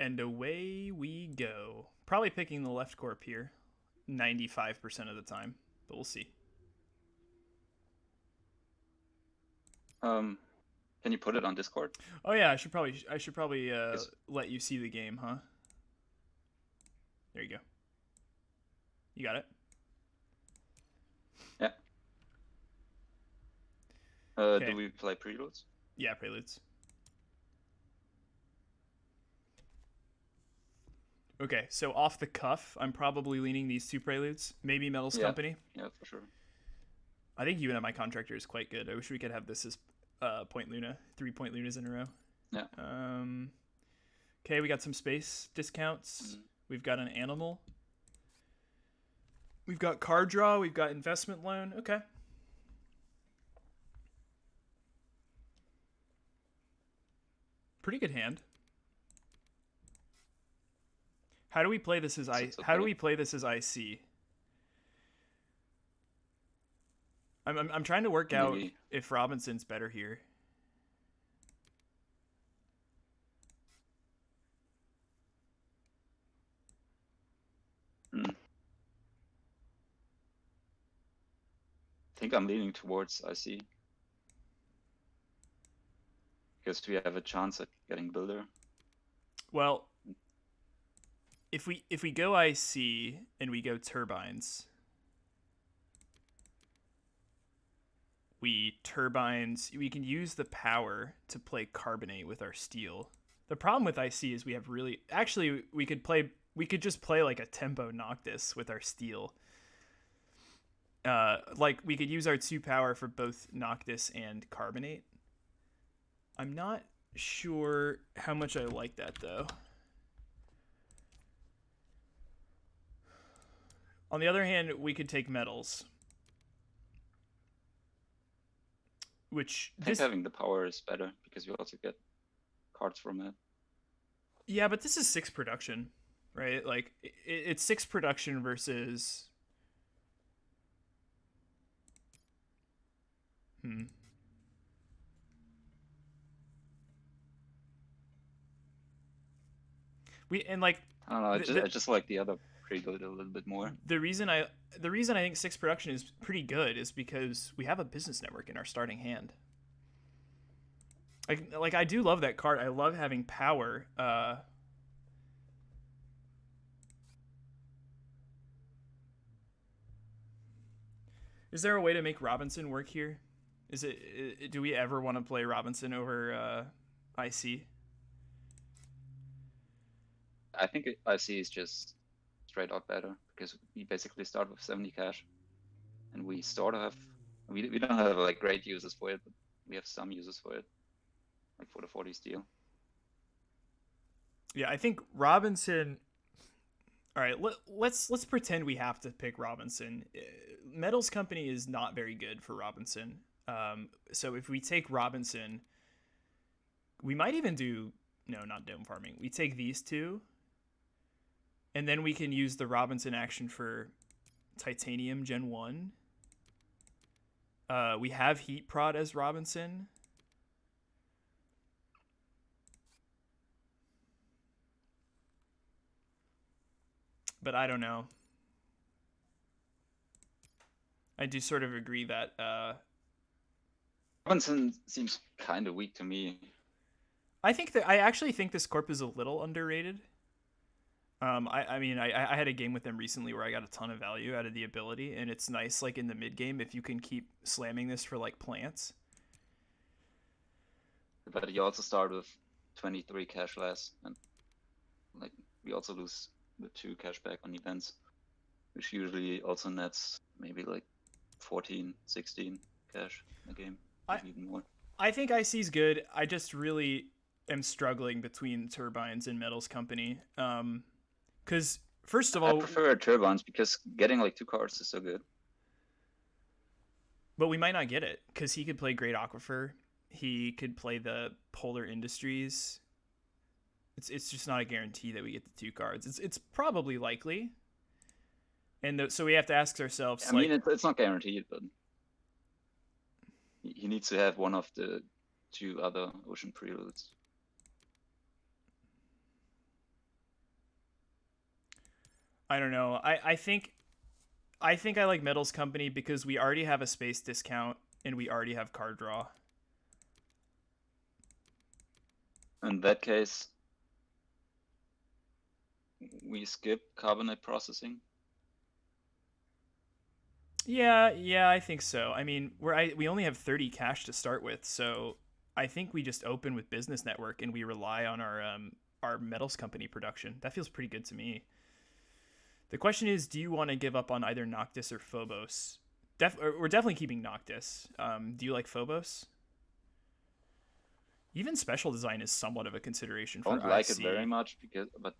And away we go. Probably picking the left corp here 95% of the time, but we'll see. Can you put it on Discord? Oh yeah, I should probably Yes. let you see the game, huh? There you go. You got it. Yeah. Do Okay. we play preludes? Yeah, preludes. Okay, so off the cuff, I'm probably leaning these two preludes. Maybe Metals Yeah. Company. Yeah, for sure. I think even at my contractor is quite good. I wish we could have this as Point Luna, 3 Point Lunas in a row. Yeah. Okay, we got some space discounts. Mm. We've got an animal. We've got card draw. We've got investment loan. Okay. Pretty good hand. How do we play this as It's How do okay. we play this as IC? I'm trying to work out Maybe. if Robinson's better here. Mm. I think I'm leaning towards IC because we have a chance at getting builder. Well, if we go IC and we go turbines, we can use the power to play carbonate with our steel. The problem with IC is we have really actually we could just play like a tempo Noctis with our steel. Like we could use our 2 power for both Noctis and carbonate. I'm not sure how much I like that though. On the other hand, we could take metals, which I think this having the power is better because we also get cards from it. yeah, but this is 6 production, right? Like it's 6 production versus hmm. We and like I don't know. the, I just like the other prelude a little bit more. the reason I the reason I think 6 production is pretty good is because we have a business network in our starting hand. Like I do love that card. I love having power. Is there a way to make Robinson work here? Do we ever want to play Robinson over IC? I think IC is just straight out better because we basically start with 70 cash, and we sort of have we don't have like great uses for it, but we have some uses for it, like for the 40 steel. Yeah, I think Robinson. All right, let's pretend we have to pick Robinson. Metals Company is not very good for Robinson. So if we take Robinson, we might even do no, not dome farming. We take these two, and then we can use the Robinson action for Titanium Gen 1. We have Heat Prod as Robinson. But I don't know. I do sort of agree that Robinson seems kind of weak to me. I actually think this corp is a little underrated. I mean, I had a game with them recently where I got a ton of value out of the ability, and it's nice, like in the mid game, if you can keep slamming this for like plants. But you also start with 23 cash less, and like we also lose the 2 cash back on events, which usually also nets maybe like 14, 16 cash in a game, I maybe even more. I think IC's good. I just really am struggling between turbines and metals company. Because first of I all, prefer turbines because getting like 2 cards is so good. but we might not get it because he could play Great Aquifer. He could play the Polar Industries. It's just not a guarantee that we get the 2 cards. It's probably likely, and so we have to ask ourselves I mean, like, it's not guaranteed, but he needs to have one of the 2 other Ocean Preludes. I don't know. I think I like Metals Company because we already have a space discount and we already have card draw. In that case, we skip carbonate processing. Yeah, I think so. I mean, we only have 30 cash to start with, so I think we just open with Business Network and we rely on our Metals Company production. That feels pretty good to me. The question is, do you want to give up on either Noctis or Phobos? We're definitely keeping Noctis. Do you like Phobos? Even special design is somewhat of a consideration I for don't like it IC. very much but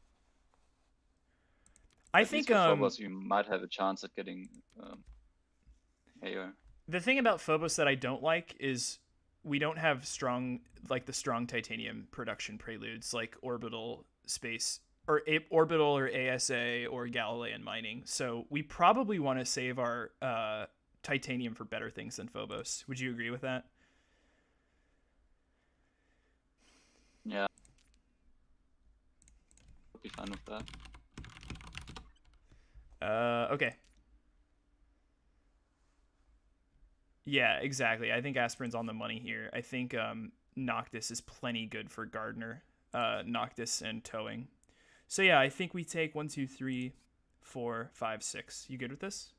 I at least think for Phobos you might have a chance at getting AR. the thing about Phobos that I don't like is we don't have the strong titanium production preludes like orbital space or orbital or ASA or Galilean mining. So we probably want to save our titanium for better things than Phobos. Would you agree with that? Yeah, would be fine with that. Okay. Yeah, exactly. I think Aspirin's on the money here. I think Noctis is plenty good for Gardner. Noctis and towing. So yeah, I think we take 1, 2, 3, 4, 5, 6. You good with this?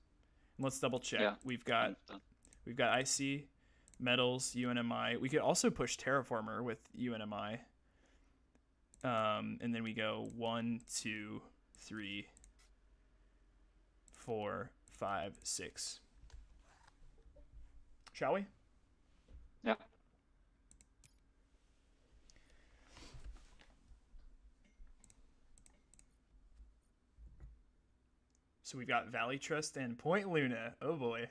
And let's double check. Yeah, We've fine got with that. IC, metals, UNMI. We could also push Terraformer with UNMI. And then we go 1, 2, 3, 4, 5, 6. Shall we? Yeah. So we've got Valley Trust and Point Luna. Oh boy.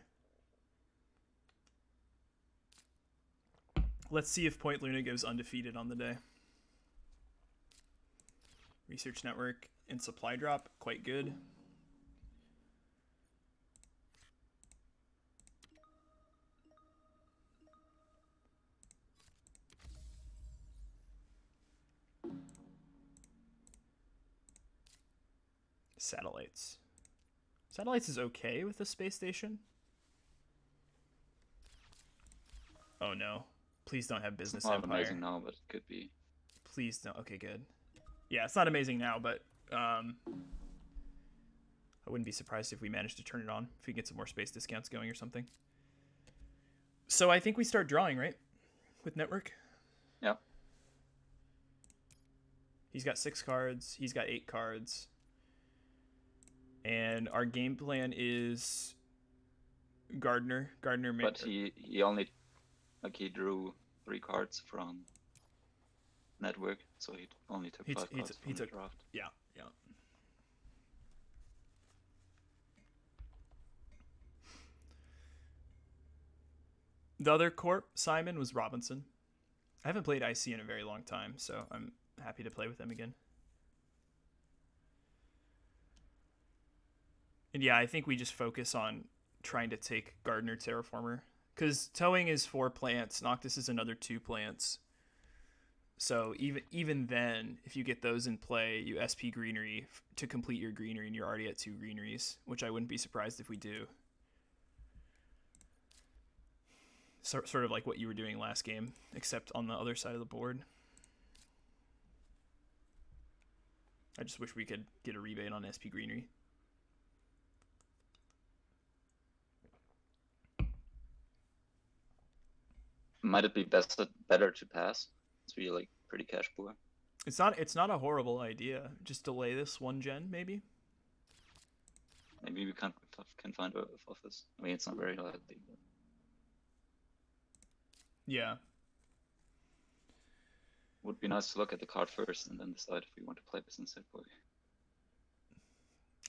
Let's see if Point Luna goes undefeated on the day. Research Network and Supply Drop, quite good. Satellites. Satellites is okay with the space station. Oh no. Please don't have Business It's not Empire. amazing now, but it could be. Please don't. Okay, good. Yeah, it's not amazing now, but I wouldn't be surprised if we managed to turn it on, if we get some more space discounts going or something. So I think we start drawing, right? With Network? Yeah. He's got 6 cards. He's got 8 cards. And our game plan is Gardner. But he only he drew 3 cards from Network, so he only took 5 cards from the draft. Yeah. The other corp, Simon, was Robinson. I haven't played IC in a very long time, so I'm happy to play with them again. And yeah, I think we just focus on trying to take Gardner Terraformer. Because towing is 4 plants, Noctis is another 2 plants. So even then, if you get those in play, you SP greenery to complete your greenery, and you're already at 2 greeneries, which I wouldn't be surprised if we do. Sort of like what you were doing last game, except on the other side of the board. I just wish we could get a rebate on SP greenery. Might it be better to pass? It's really like pretty cash poor. It's not a horrible idea. Just delay this 1 gen, maybe. Maybe we can find a office. I mean, it's not very likely. But... Yeah. Would be nice to look at the card first and then decide if we want to play Business Network.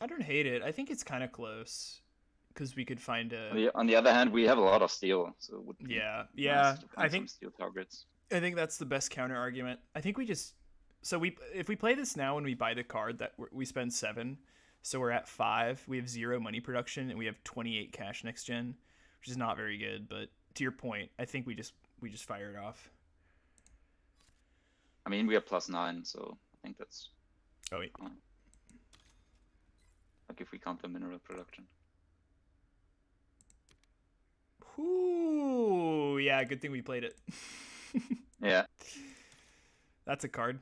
I don't hate it. I think it's kind of close because we could find a. On the other hand, we have a lot of steel, so it would be yeah. nice to find some steel targets. I think that's the best counter argument. I think we just if we play this now and we buy the card that we spend 7, so we're at 5. We have 0 money production and we have 28 cash next gen, which is not very good. But to your point, I think we just fire it off. I mean, we are +9, so I think that's. Oh wait. I if we count the mineral production. Ooh, yeah, good thing we played it. Yeah. That's a card.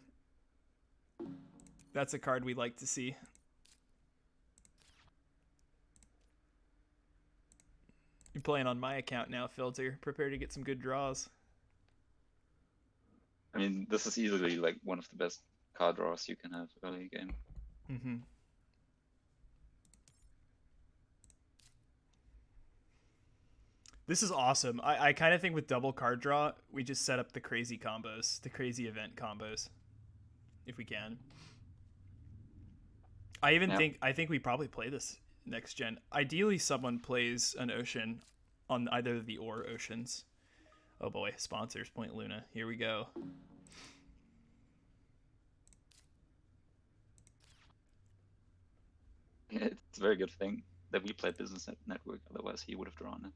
That's a card we like to see. You're playing on my account now, Filter. Prepare to get some good draws. I mean, this is easily like one of the best card draws you can have early game. Mm-hmm. This is awesome. I kind of think with double card draw, we just set up the crazy combos, the crazy event combos, if we can. I think we probably play this next gen. Ideally, someone plays an ocean on either of the or oceans. Oh boy, sponsors Point Luna. Here we go. It's a very good thing that we play Business Network, otherwise he would have drawn it.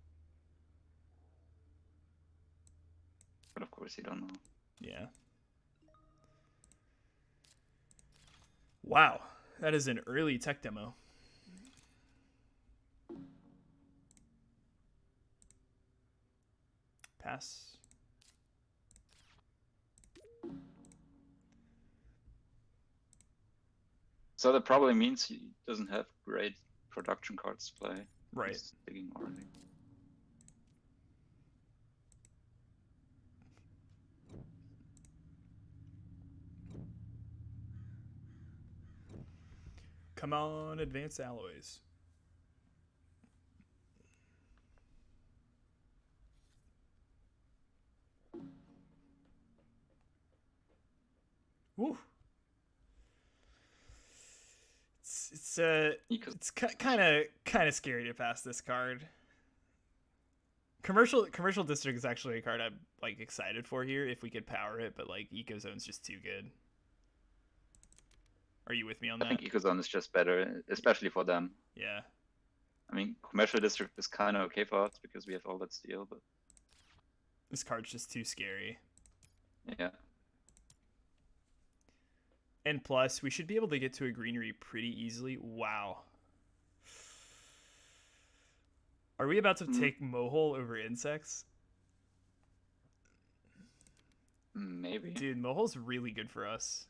But of course, you don't know. Yeah. Wow, that is an early tech demo. Pass. So that probably means he doesn't have great production cards to play. Right. He's digging already. Come on, advanced alloys. Woo. It's kind of scary to pass this card. Commercial district is actually a card I'm like excited for here if we could power it, but like Ecozone's just too good. Are you with me on that? I think Ecozone is just better, especially for them. Yeah. I mean, commercial district is kind of okay for us because we have all that steel, but this card's just too scary. yeah. And plus, we should be able to get to a greenery pretty easily. Wow. Are we about to take Mohole over insects? Maybe. Dude, Mohole's really good for us.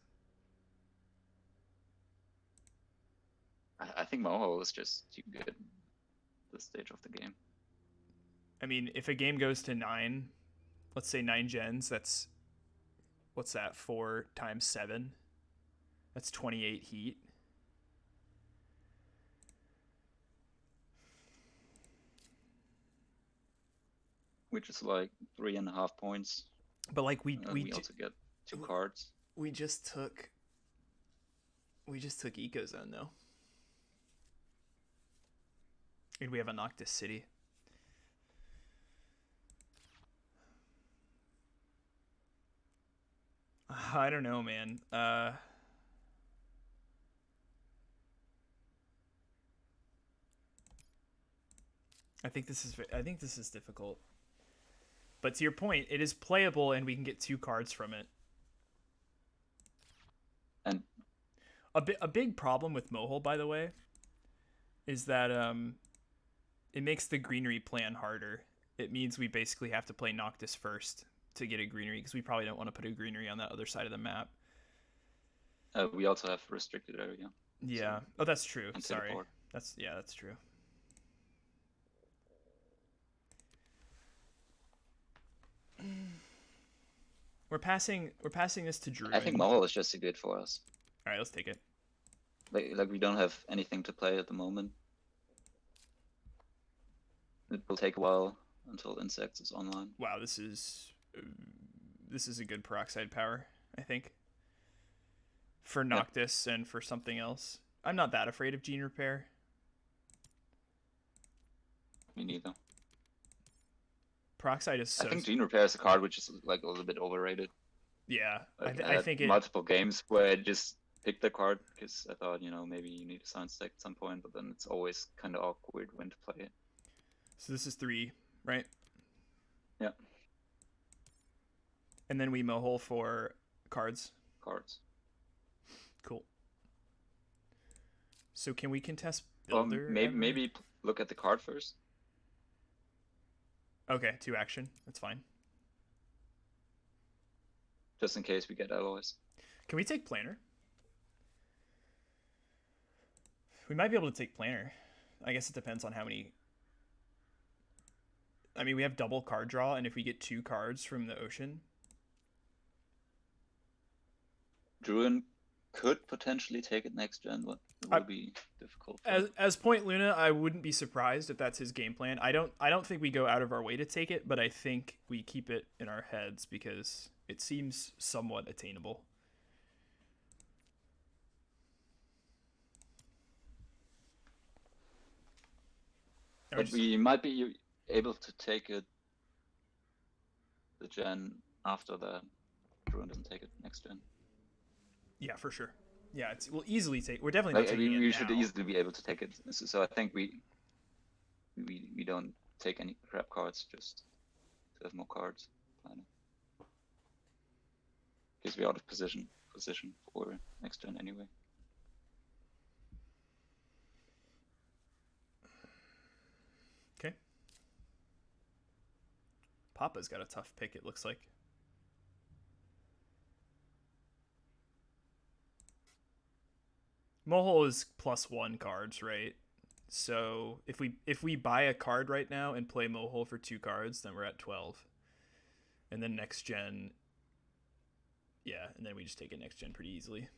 I think Mohole is just too good at this stage of the game. I mean, if a game goes to 9, let's say 9 gens, that's, what's that, 4 times 7? That's 28 heat. Which is like 3.5 points. But like we also get 2 cards. We just took Ecozone though. And we have a Noctis City. I don't know, man. I think this is difficult. But to your point, it is playable and we can get 2 cards from it. And a big problem with Mohole, by the way, is that it makes the greenery plan harder. It means we basically have to play Noctis first to get a greenery because we probably don't want to put a greenery on that other side of the map. We also have restricted area. Yeah. So, oh, that's true. Sorry. Teleport. That's true. We're passing this to Druid. I think Mohole is just too good for us. All right, let's take it. Like we don't have anything to play at the moment. It will take a while until Insects is online. Wow, this is a good peroxide power, I think. For Noctis and for something else. I'm not that afraid of Gene Repair. Me neither. Peroxide is so... I think Gene Repair is a card which is like a little bit overrated. Yeah, Like, I think it... multiple games where I just picked the card because I thought, maybe you need a science deck at some point, but then it's always kind of awkward when to play it. So this is 3, right? Yeah. And then we Mohole for cards. Cards. Cool. So can we contest Or Builder? maybe ever? maybe look at the card first. Okay, 2 action. That's fine. Just in case we get alloys. Can we take Planner? We might be able to take Planner. I guess it depends on how many. I mean, we have double card draw, and if we get 2 cards from the ocean. Druin could potentially take it next gen, but it will be difficult. As Point Luna, I wouldn't be surprised if that's his game plan. I don't think we go out of our way to take it, but I think we keep it in our heads because it seems somewhat attainable. But we might be able to take it the gen after the Druin doesn't take it next gen. Yeah, for sure. Yeah, we'll easily take. We're definitely not taking it we now. should easily be able to take it. So I think we don't take any crap cards, just to have more cards. Because we're out of position for next gen anyway. Okay. Papa's got a tough pick, it looks like. Mohole is +1 cards, right? So if we buy a card right now and play Mohole for 2 cards, then we're at 12. And then next gen, yeah, and then we just take it next gen pretty easily.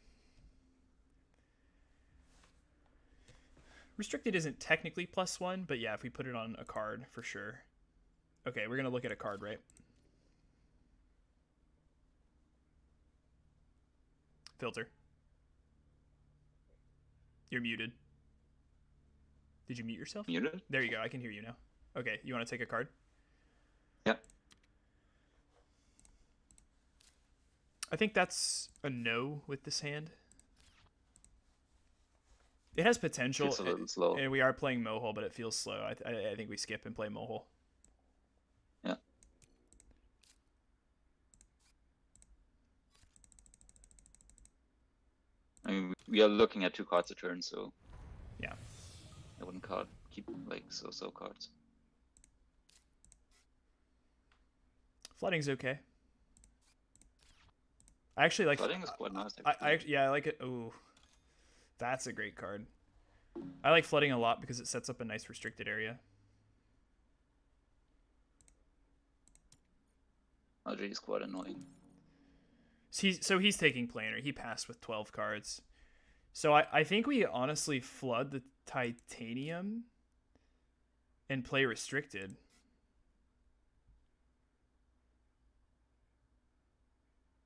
Restricted isn't technically +1, but yeah, if we put it on a card, for sure. Okay, we're going to look at a card, right? Filter. You're muted. Did you mute yourself? Muted? There you go. I can hear you now. Okay, you want to take a card? Yeah. I think that's a no with this hand. It has potential. It's a little slow. And we are playing Mohole, but it feels slow. I think we skip and play Mohole. Yeah. I mean, we are looking at 2 cards a turn, so yeah, I wouldn't keep like so cards. Flooding's okay. I actually like Flooding is quite nice. I like it. Ooh, that's a great card. I like flooding a lot because it sets up a nice restricted area. Audrey is quite annoying. So he's taking Planner. He passed with 12 cards. So I think we honestly flood the Titanium and play restricted.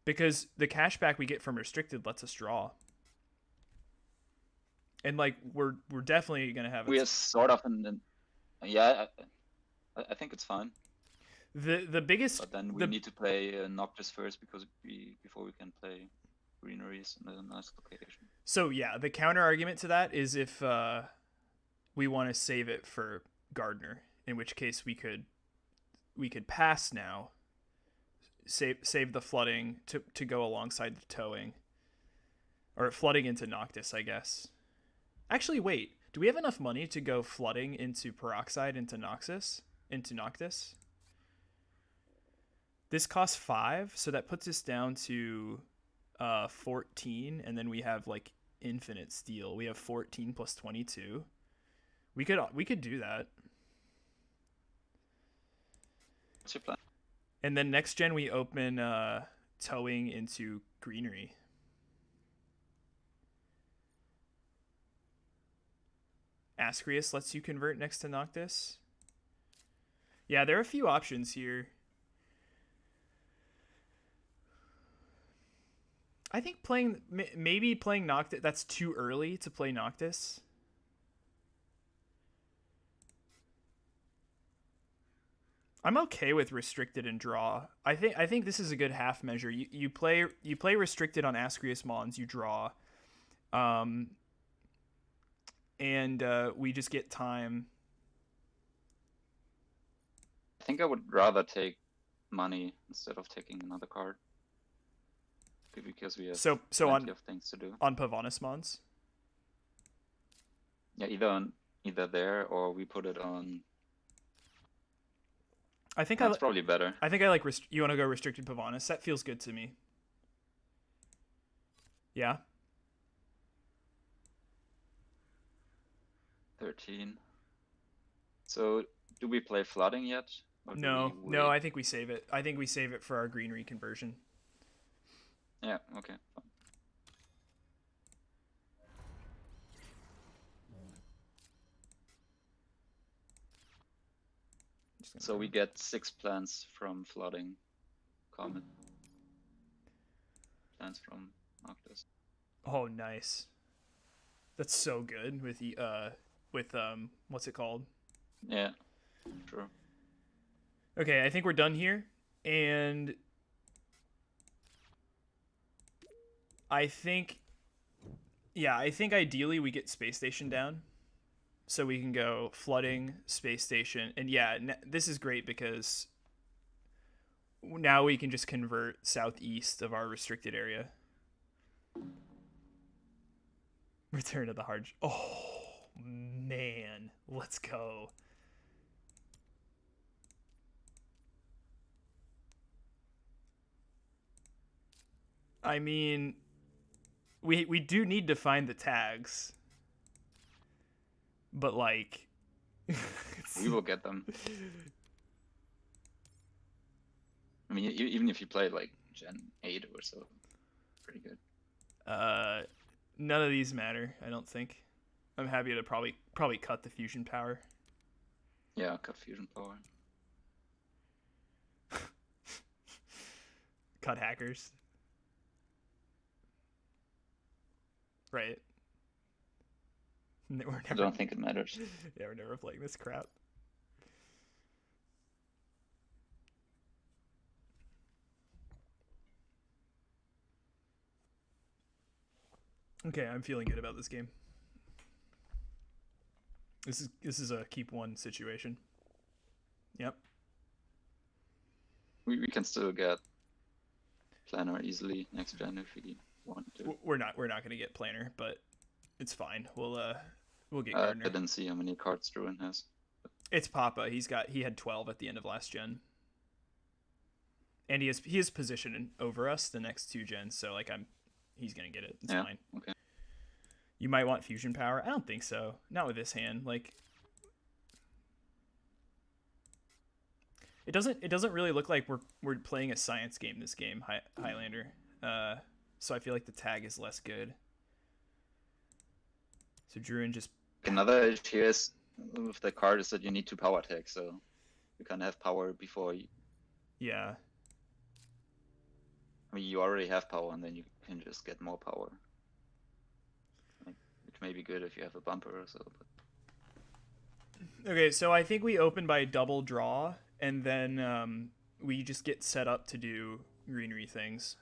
Because the cashback we get from restricted lets us draw. And like we're definitely gonna have. We are sort of yeah. I think it's fine. The biggest. But then we need to play Noctis first before we can play Greeneries in a nice location. So yeah, the counter argument to that is if we want to save it for Gardener, in which case we could pass now. Save the flooding to go alongside the towing, or flooding into Noctis, I guess. Actually, wait. Do we have enough money to go flooding into Peroxide into Noctis? This costs 5, so that puts us down to 14, and then we have like infinite steel. We have 14 plus 22. We could do that. What's your plan? And then next gen we open towing into Greenery. Ascrius lets you convert next to Noctis. Yeah, there are a few options here. I think maybe playing Noctis, that's too early to play Noctis. I'm okay with restricted and draw. I think this is a good half measure. You play restricted on Ascrius Mons, you draw. And we just get time. I think I would rather take money instead of taking another card. Because we have plenty of things to do. On Pavonis Mons? Yeah, either there or we put it on. I think That's probably better. I think I like you want to go restricted Pavanis. That feels good to me. Yeah. 13. So do we play flooding yet, or do we No, wait? I think we save it. I think we save it for our green reconversion. Yeah. Okay. Fine. So we get 6 plants from flooding. Common plants from Arctis. Oh, nice. That's so good with the what's it called? Yeah. True. Okay, I think we're done here, and I think I think ideally we get space station down so we can go flooding space station, and yeah, this is great because now we can just convert southeast of our restricted area. Return to the hard. Oh man, let's go. I mean, we do need to find the tags, but like, We will get them. I mean, even if you play like Gen 8 or so, pretty good. None of these matter. I don't think. I'm happy to probably cut the fusion power. Yeah, cut fusion power. Cut hackers. Right. We're never, I don't think it matters. Yeah, we're never playing this crap. Okay, I'm feeling good about this game. This is a keep one situation. Yep. We can still get planner easily next gen if we want to. We're not gonna get planner, but it's fine. We'll get I Gardner. didn't see how many cards Druin has. It's Papa. He had 12 at the end of last gen, and he is positioned over us the next 2 gens. So like he's gonna get it. It's fine. Okay. You might want fusion power. I don't think so. Not with this hand. Like it doesn't really look like we're playing a science game this game, Highlander. So I feel like the tag is less good. So Druin just another issue is with the card is that you need to power tag, so you can't have power before you. Yeah. I mean, you already have power, and then you can just get more power, which may be good if you have a bumper or so. But... Okay, so I think we open by double draw, and then we just get set up to do greenery things.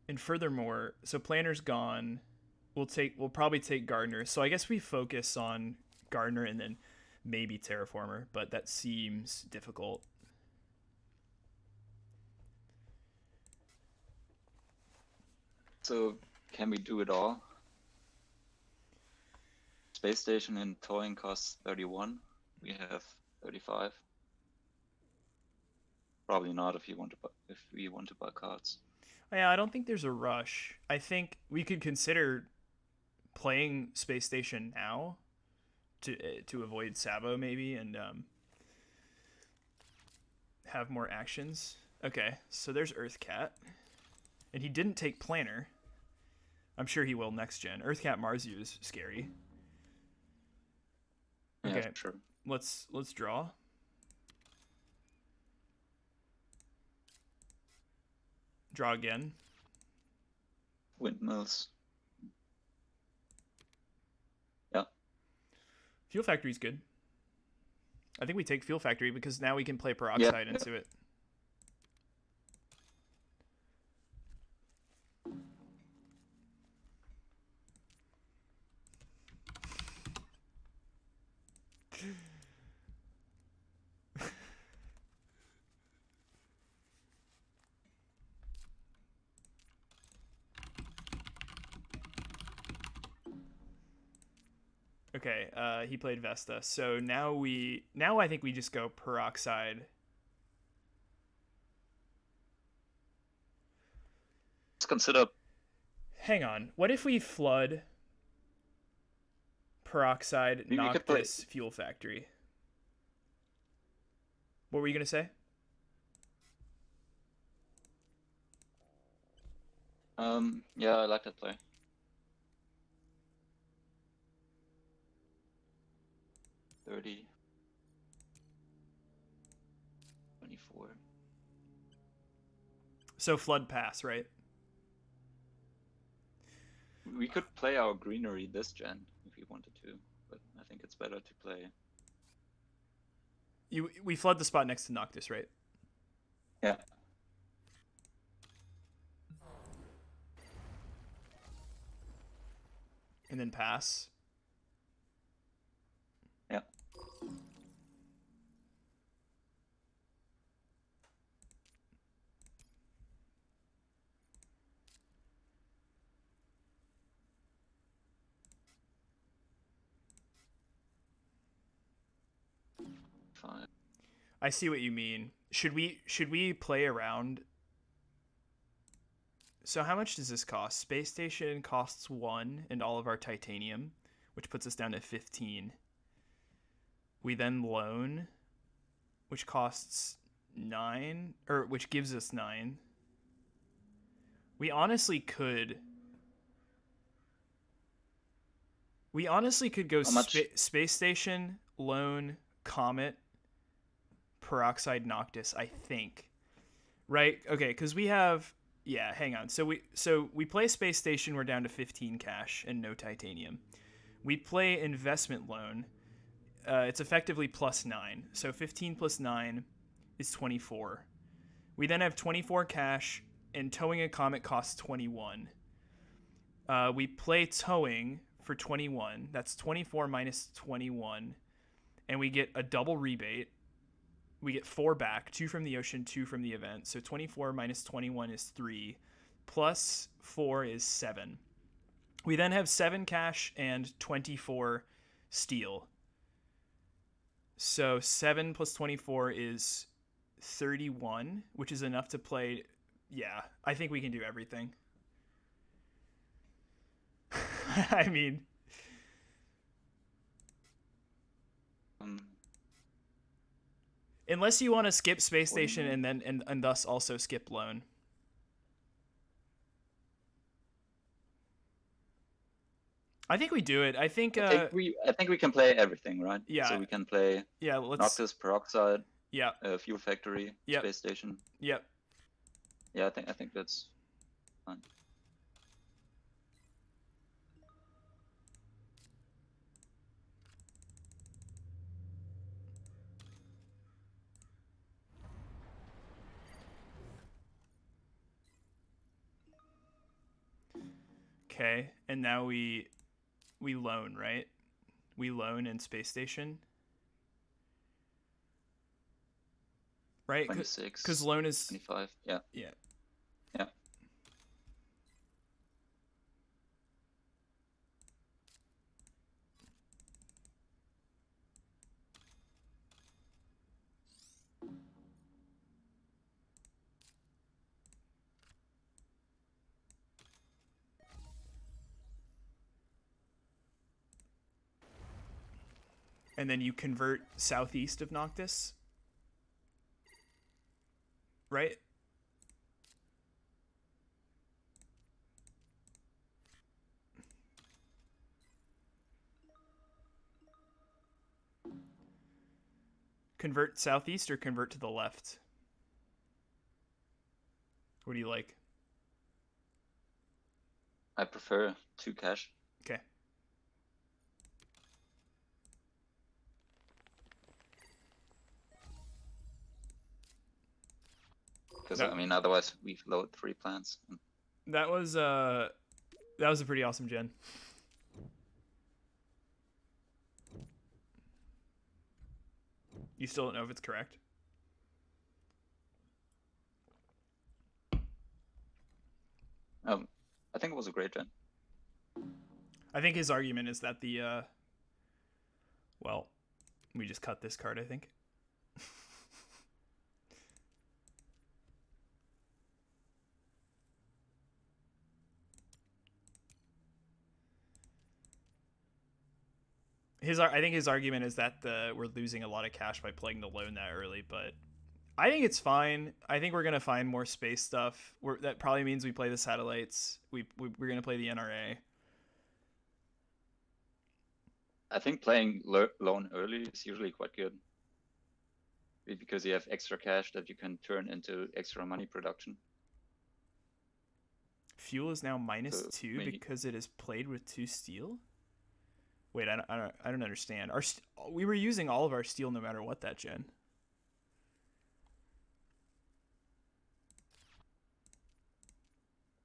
And furthermore, so Planner's gone. We'll probably take Gardner. So I guess we focus on Gardner and then maybe Terraformer, but that seems difficult. So can we do it all? Space station and towing costs 31. We have 35. Probably not if we want to buy cards. Yeah, I don't think there's a rush. I think we could consider playing Space Station now to avoid Sabo maybe and have more actions. Okay, so there's Earthcat. And he didn't take Planner. I'm sure he will next gen. Earthcat Marzu is scary. Okay, yeah, sure. Let's draw. Draw again. Windmills. Yeah. Fuel Factory's good. I think we take Fuel Factory because now we can play Peroxide into it. Okay, he played Vesta. So now I think we just go Peroxide. Let's consider. Hang on. What if we flood Peroxide We could play. Noctis Fuel Factory? What were you gonna say? Yeah, I like that play. 30, 24. So flood pass, right? We could play our greenery this gen if we wanted to, but I think it's better to play. We flood the spot next to Noctis, right? Yeah. And then pass. Yeah. Fine. I see what you mean. Should we play around? So how much does this cost? Space station costs 1 and all of our titanium, which puts us down to 15. We then loan, which costs 9, or which gives us 9. We honestly could go How much? space station, loan, comet, peroxide, Noctis, I think. Right? Okay, cuz we have yeah, hang on. So we play space station, we're down to 15 cash and no titanium. We play investment loan. It's effectively plus 9. So 15 plus 9 is 24. We then have 24 cash, and towing a comet costs 21. We play towing for 21. That's 24 minus 21. And we get a double rebate. We get 4 back, 2 from the ocean, 2 from the event. So 24 minus 21 is 3. Plus 4 is 7. We then have 7 cash and 24 steel. So 7 plus 24 is 31, which is enough to play. Yeah, I think we can do everything. I mean, Um, unless you want to skip space what do you station mean? and thus also skip loan. I think we do it. I think I think we can play everything, right? yeah, So we can play yeah, let's Noctis, Peroxide, yeah. Fuel Factory, Yep. Space Station. Yep. Yeah, I think that's fine. Okay. And now we loan, right? We loan in space station. Right? 26, Cuz loan is 25. Yeah. yeah. Yeah. And then you convert southeast of Noctis, right? Convert southeast or convert to the left? What do you like? I prefer 2 cash. Okay. Because, That, I mean, otherwise we've loaded 3 plants. that was a pretty awesome gen. You still don't know if it's correct? I think it was a great gen. I think his argument is that the Well, we just cut this card, I think. I think his argument is that we're losing a lot of cash by playing the loan that early, but I think it's fine. I think we're gonna find more space stuff. That probably means we play the satellites. We're gonna play the NRA. I think playing loan early is usually quite good because you have extra cash that you can turn into extra money production. Fuel is now -2 because it is played with 2 steel. Wait, I don't understand. We were using all of our steel no matter what that gen.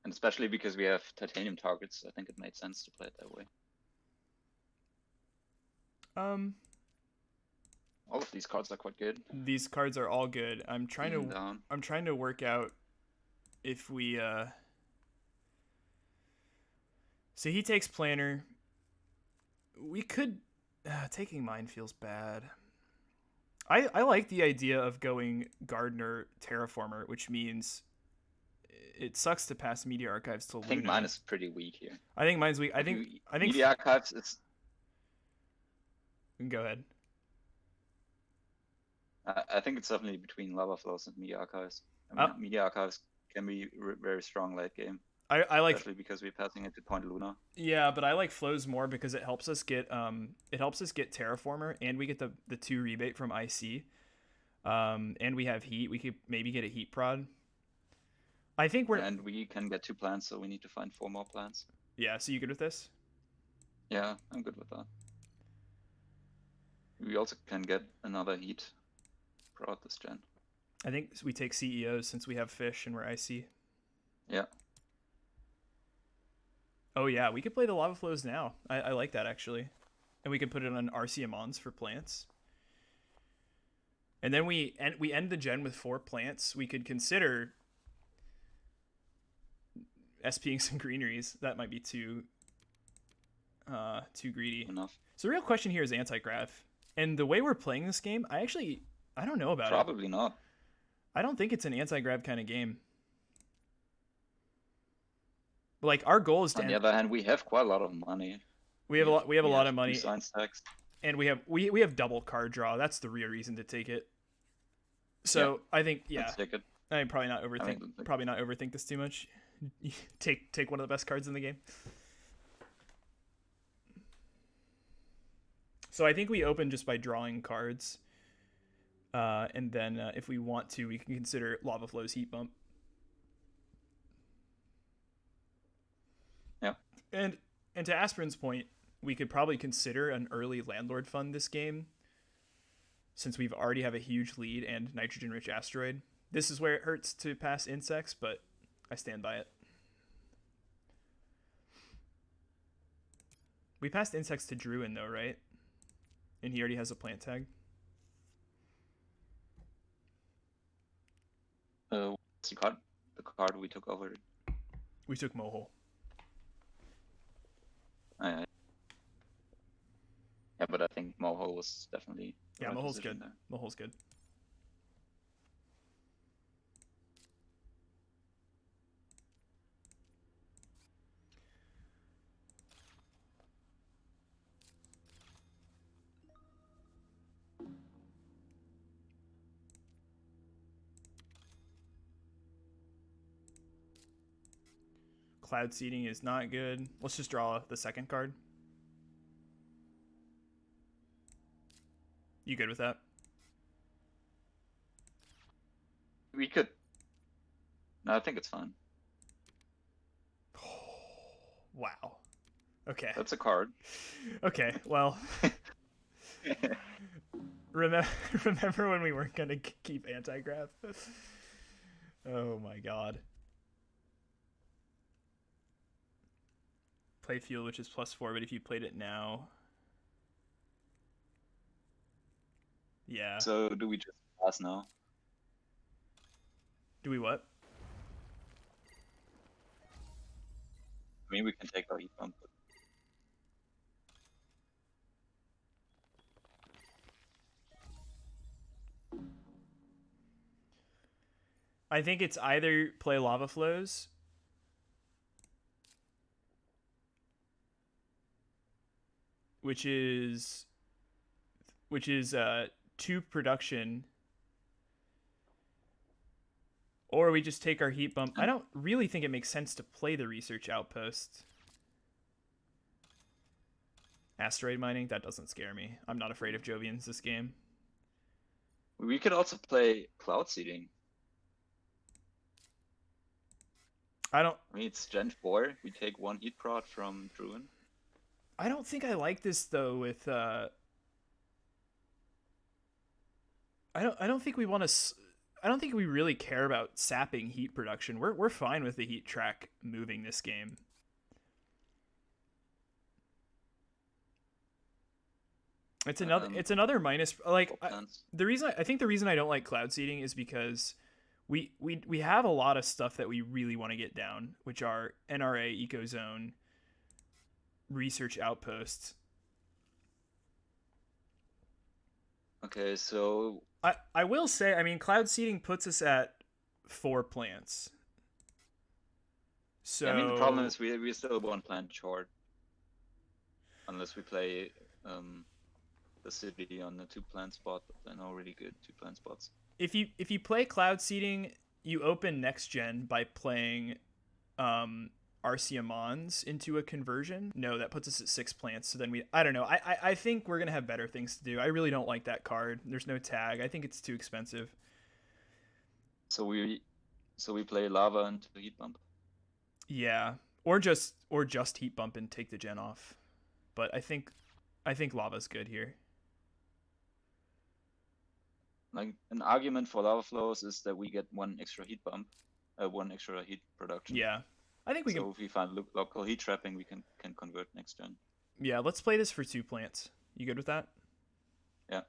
And especially because we have titanium targets, I think it made sense to play it that way. All of these cards are quite good. These cards are all good. I'm trying to work out if we so he takes planner. We could taking mine feels bad. I like the idea of going Gardener Terraformer, which means it sucks to pass Media Archives to Luna. I think mine is pretty weak here. I think mine's weak. I think Media Archives. It's. Go ahead. I think it's definitely between Lava Flows and Media Archives. I mean, Media Archives can be very strong late game. I like, especially because we're passing it to Point Luna. Yeah, but I like Flows more because it helps us get Terraformer, and we get the 2 rebate from IC. And we have heat. We could maybe get a heat prod. I think and we can get 2 plants, so we need to find 4 more plants. Yeah, so you good with this? Yeah, I'm good with that. We also can get another heat prod this gen. I think we take CEOs since we have fish and we're IC. Yeah. Oh yeah, we could play the Lava Flows now. I like that actually. And we can put it on RCMons for plants. And then we end the gen with 4 plants. We could consider SPing some greeneries. That might be too greedy. Enough. So the real question here is anti-grav. And the way we're playing this game, I don't know about it. Probably not. I don't think it's an anti-grav kind of game. Like our goal is to. On the other hand, we have quite a lot of money. We have a lot of money. Science stacks. And we have double card draw. That's the real reason to take it. So yeah, I think let's take it. I probably not overthink this too much. take one of the best cards in the game. So I think we open just by drawing cards. And then if we want to, we can consider Lava Flow's heat bump. Yeah. And to Aspirin's point, we could probably consider an early Landlord Fund this game, since we've already have a huge lead and nitrogen-rich asteroid. This is where it hurts to pass insects, but I stand by it. We passed insects to Druin though, right? And he already has a plant tag. What's the card we took over? We took Mohole. Yeah, but I think Mohole was definitely. Yeah, Mohole's good. Mohole's good. Cloud Seeding is not good. Let's just draw the second card. You good with that? We could. No, I think it's fine. Wow. Okay. That's a card. Okay, well. Remember when we weren't going to keep anti-grav? Oh my god. Play Fuel, which is +4, but if you played it now... Yeah. So do we just pass now? Do we what? I mean, we can take our heat pump. I think it's either play lava flows, which is which is 2 production, or we just take our heat bump. I And don't really think it makes sense to play the research outpost. Asteroid mining, that doesn't scare me. I'm not afraid of Jovians this game. we could also play cloud seeding. I don't I mean, it's Gen 4. We take 1 heat prod from Druin. I don't think I like this though with I don't think we want to I don't think we really care about sapping heat production. We're fine with the heat track moving this game. It's another minus like the reason I think the reason I don't like cloud seeding is because we have a lot of stuff that we really want to get down, which are NRA, Ecozone, research outposts. Okay, so I will say, I mean, cloud seeding puts us at 4 plants. So yeah, I mean, the problem is we still 1 plant short. Unless we play the city on the 2 plant spot, but they're no really good 2 plant spots. if you play cloud seeding, you open next gen by playing Arceamons into a conversion. No, that puts us at 6 plants. So then I don't know. I think we're gonna have better things to do. I really don't like that card. There's no tag. I think it's too expensive. So we play lava into heat bump. Yeah, or just heat bump and take the gen off. But I think lava's good here. Like an argument for lava flows is that we get 1 extra heat bump, 1 extra heat production. Yeah, I think we can. So if we find local heat trapping, we can convert next gen. Yeah, let's play this for 2 plants. You good with that? Yeah.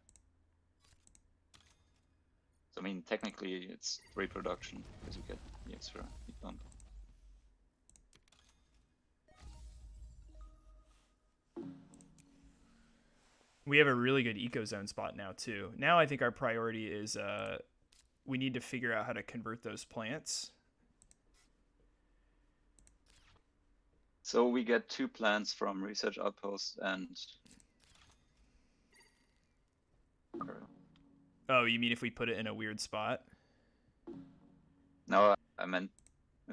So I mean, technically it's 3 production because we get the extra heat bump. We have a really good ecozone spot now too. Now I think our priority is we need to figure out how to convert those plants. So we get 2 plants from research outpost and. Oh, you mean if we put it in a weird spot? No, I meant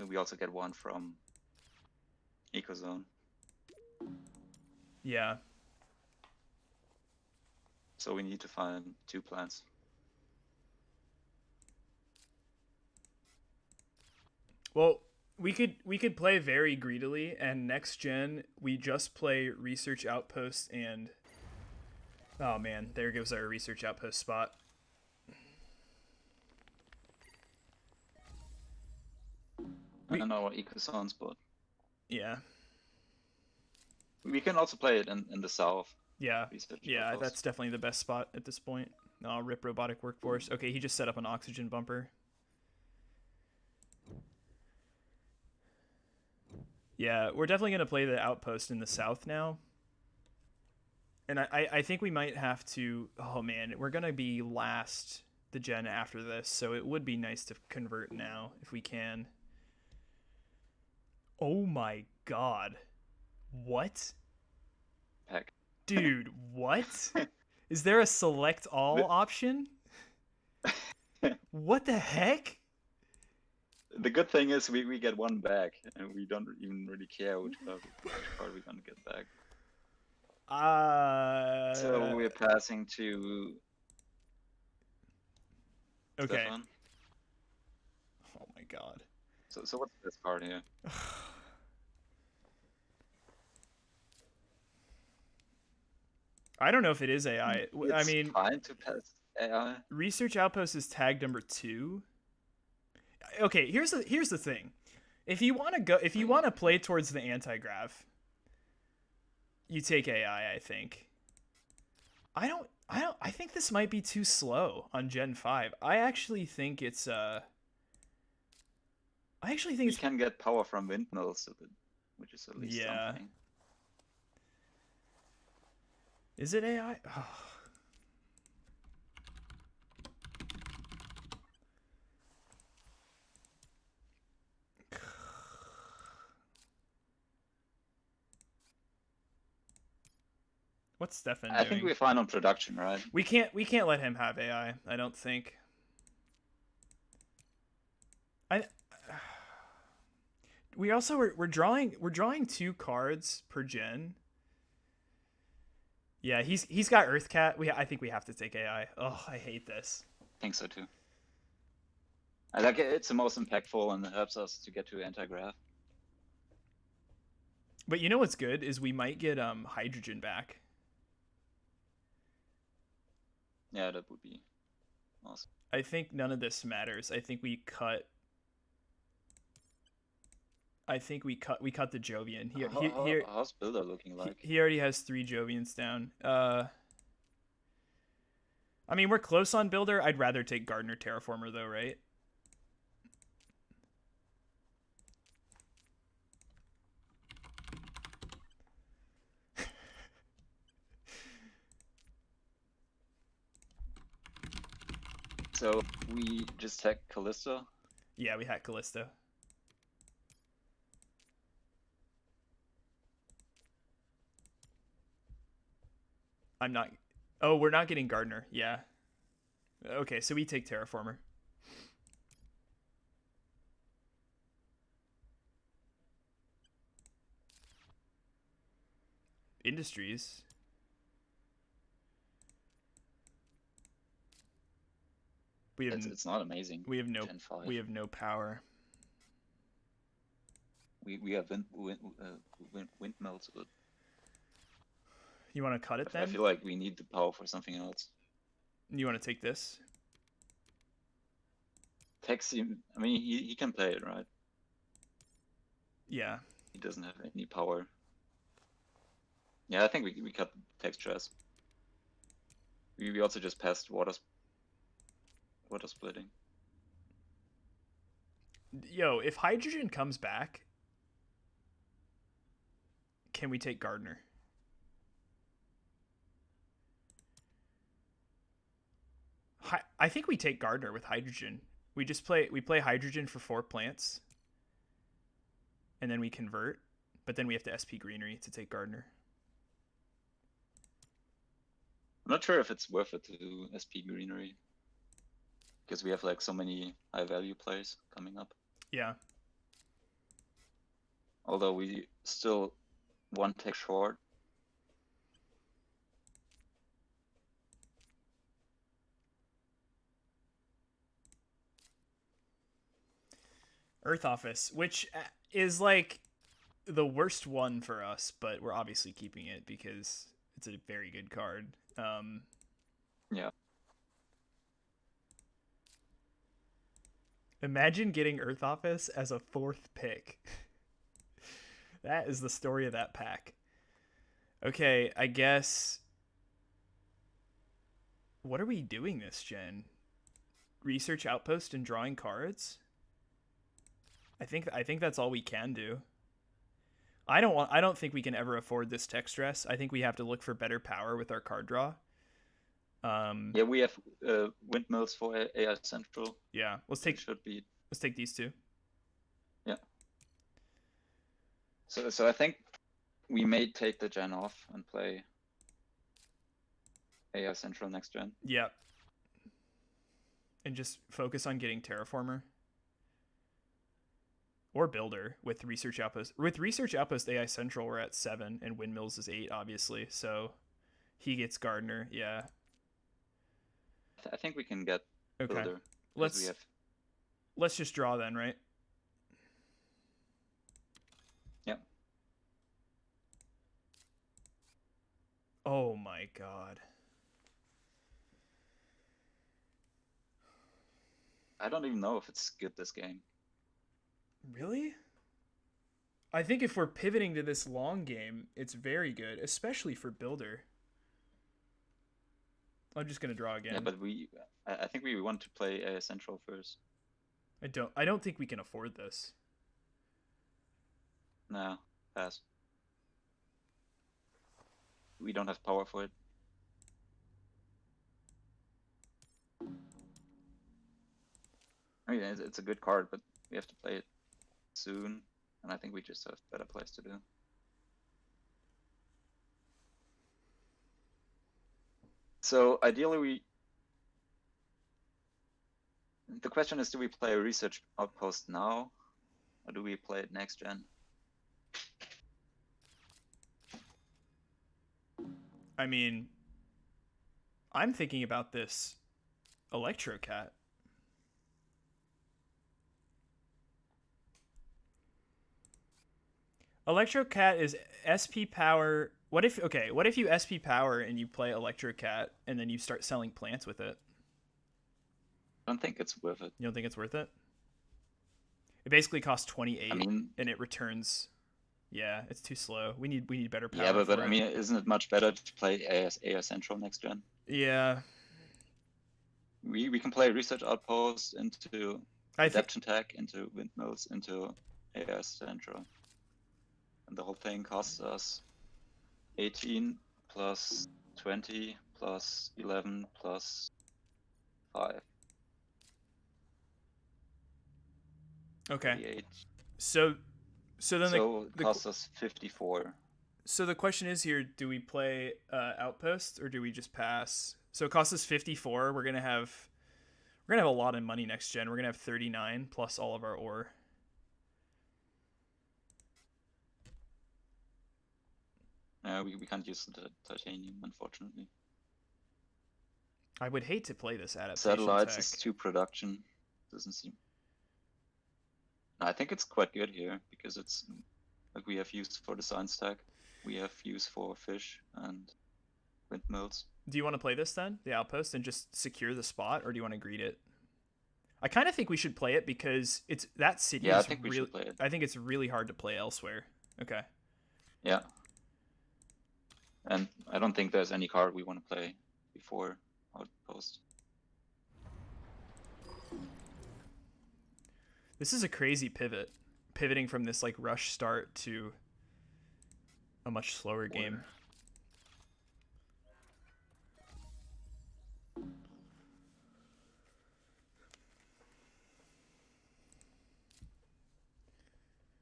we also get 1 from ecozone. Yeah. So we need to find 2 plants. Well, we could play very greedily, and next gen we just play research outpost and. Oh man, there goes our research outpost spot. I don't know, ecozone spot. Yeah. We can also play it in the south. Yeah. Research Yeah, outpost. that's definitely the best spot at this point. Oh, rip robotic workforce. Okay, he just set up an oxygen bumper. Yeah, we're definitely going to play the outpost in the south now. And I think we might have to... Oh, man, we're going to be last the gen after this, so it would be nice to convert now if we can. Oh, my God. What? Heck. Dude, what? Is there a select all option? What the heck? The good thing is we get 1 back, and we don't even really care which card we're gonna get back. So we're passing to okay. Stefan. Oh my god. So what's this card here? I don't know if it is AI. I mean, fine to pass AI. Research Outpost is tag number 2. Okay, here's the thing. If you want to play towards the anti-grav, you take AI, I think. I think this might be too slow on Gen 5. I actually think it's You can get power from windmills, which is at least yeah. something. Is it AI? Oh. What's Stefan I think doing? we're fine on production, right? We can't let him have AI. I don't think. I we also we're drawing 2 cards per gen. Yeah, he's got Earthcat. I think we have to take AI. Oh, I hate this. I think so too. I like it. It's the most impactful and it helps us to get to anti-grav. But you know what's good is we might get hydrogen back. Yeah, that would be awesome. I think none of this matters. I think we cut. We cut the Jovian. How's Builder looking like? He already has 3 Jovians down. I mean, we're close on Builder. I'd rather take Gardener Terraformer though, right? So we just hacked Callisto. Yeah, we hack Callisto. I'm not. Oh, we're not getting Gardener. Yeah. Okay, so we take Terraformer. Industries. It's not amazing. We have no. Gen 5. We have no power. We have windmills, but You want to cut it then? I feel like we need the power for something else. You want to take this? Taxi, I mean, he can play it, right? Yeah. He doesn't have any power. Yeah, I think we cut text stress. We also just passed water splitting. Yo, if hydrogen comes back, can we take Gardener? I think we take Gardener with hydrogen. We play hydrogen for 4 plants, and then we convert, but then we have to SP Greenery to take Gardener. I'm not sure if it's worth it to do SP Greenery because we have like so many high value plays coming up. Yeah. Although we still 1 tech short. Earth Office, which is like the worst one for us, but we're obviously keeping it because it's a very good card. Yeah. Imagine getting Earth Office as a 4th pick. That is the story of that pack. Okay, I guess. What are we doing this gen? Research Outpost and drawing cards? I think that's all we can do. I don't think we can ever afford this tech stress. I think we have to look for better power with our card draw. Yeah, we have windmills for AI Central. Yeah, let's take these 2. Yeah. So I think we may take the gen off and play AI Central next gen. Yeah. And just focus on getting Terraformer. Or Builder with Research Outpost. With Research Outpost AI Central, we're at 7, and Windmills is 8, obviously. So he gets Gardener. Yeah. I think we can get Okay. Builder. Let's just draw then, right? Yep. Oh my god. I don't even know if it's good this game. Really? I think if we're pivoting to this long game, it's very good, especially for Builder. I'm just gonna draw again. Yeah, but I think we want to play AI Central first. I don't think we can afford this. No, pass. We don't have power for it. I mean, it's a good card, but we have to play it soon, and I think we just have better plays to do. So ideally, the question is, do we play a research outpost now, or do we play it next gen? I mean, I'm thinking about this Electrocat. Electrocat is SP power. What if you SP power and you play Electrocat and then you start selling plants with it? I don't think it's worth it. You don't think it's worth it? It basically costs 28 I mean, and it returns. Yeah, it's too slow. We need better power yeah, but for I it. mean, isn't it much better to play AS Central next gen? Yeah. We can play research outpost into I think adaptation tech, into windmills, into AS Central. And the whole thing costs us 18 plus 20 plus 11 plus 5. okay. 38. So then So it costs us 54. so the question is here, do we play Outpost or do we just pass? So it costs us 54. We're going to have a lot of money next gen. We're going to have 39 plus all of our ore. We can't use the titanium, unfortunately. I would hate to play this adaptation Satellites tech. is 2 production. Doesn't seem. I think it's quite good here because it's like we have use for the science tech, we have use for fish and windmills. Do you want to play this then, the Outpost, and just secure the spot, or do you want to greet it? I kind of think we should play it because it's that city. Yeah, I think we should play it. I think it's really hard to play elsewhere. Okay. Yeah. And I don't think there's any card we want to play before Outpost. This is a crazy pivot, pivoting from this like rush start to a much slower game.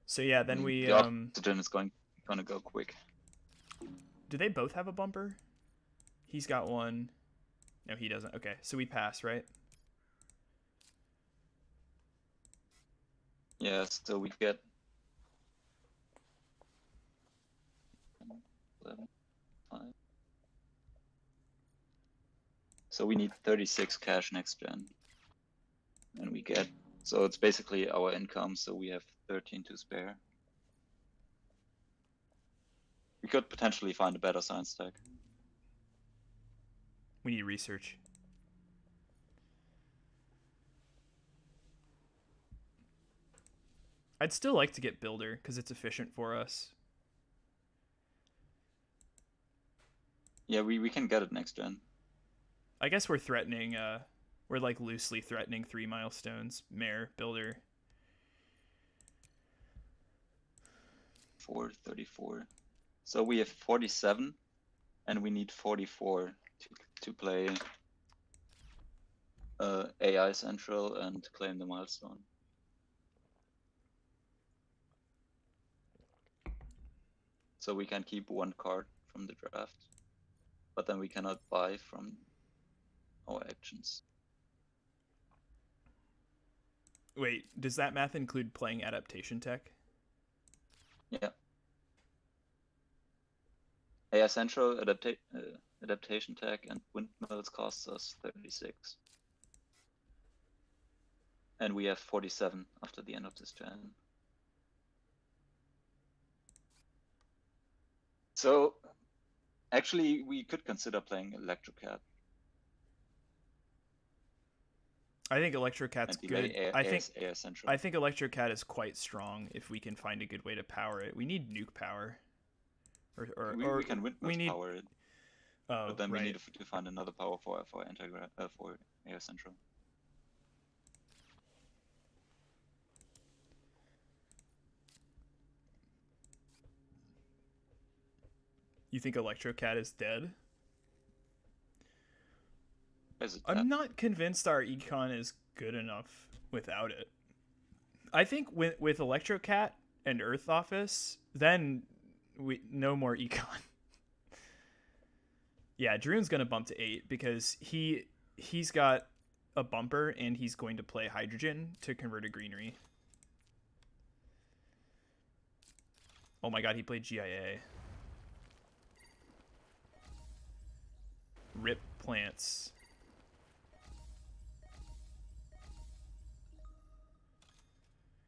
So yeah, then we the oxygen is gonna go quick. Do they both have a bumper? He's got one. No, he doesn't. Okay, so we pass, right? Yeah, so we get 11, 5. So we need 36 cash next gen. And we get, so it's basically our income, so we have 13 to spare. We could potentially find a better science tech. We need research. I'd still like to get builder because it's efficient for us. Yeah, we can get it next gen. I guess we're threatening, we're like loosely threatening 3 milestones. Mare, builder. 434. So we have 47 and we need 44 to play AI Central and claim the milestone. So we can keep 1 card from the draft, but then we cannot buy from our actions. Wait, does that math include playing adaptation tech? Yeah. AI Central, adaptation tech, and windmills costs us 36. And we have 47 after the end of this gen. So actually we could consider playing Electrocat. I think Electrocat's good. I think Electrocat is quite strong if we can find a good way to power it. We need nuke power. We can windmills power it. Oh, but then right. we need to find another power for AI Central. You think Electrocat is dead? I'm not convinced our econ is good enough without it. I think with Electrocat and Earth Office, then we no more econ. Yeah, Drune's gonna bump to 8 because he's got a bumper and he's going to play hydrogen to convert a greenery. Oh my god, he played GIA. Rip plants.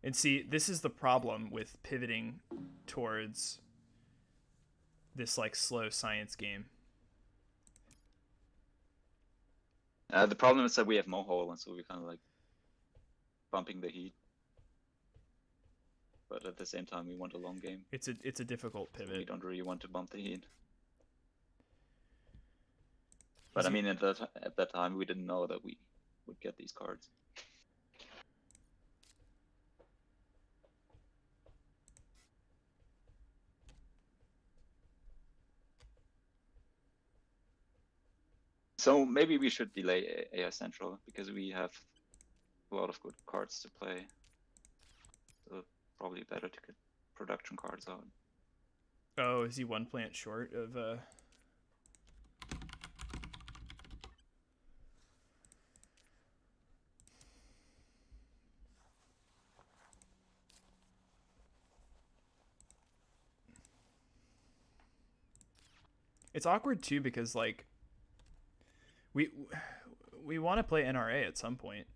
And see, this is the problem with pivoting towards this like slow science game. The problem is that we have Mohole, and so we're kind of like bumping the heat. But at the same time, we want a long game. It's a difficult pivot. So we don't really want to bump the heat. But I mean, at that time, we didn't know that we would get these cards. So maybe we should delay AI Central because we have a lot of good cards to play. So probably better to get production cards out. Oh, is he one plant short of It's awkward too because like we want to play NRA at some point.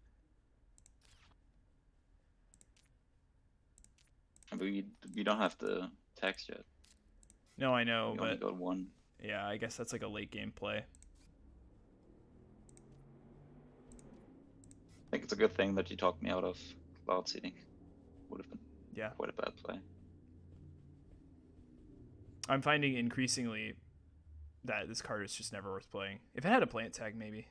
We don't have the text yet. No, I know, we but only got one. Yeah, I guess that's like a late game play. I think it's a good thing that you talked me out of cloud seeding. Would have been quite a bad play. I'm finding increasingly that this card is just never worth playing. If it had a plant tag, maybe.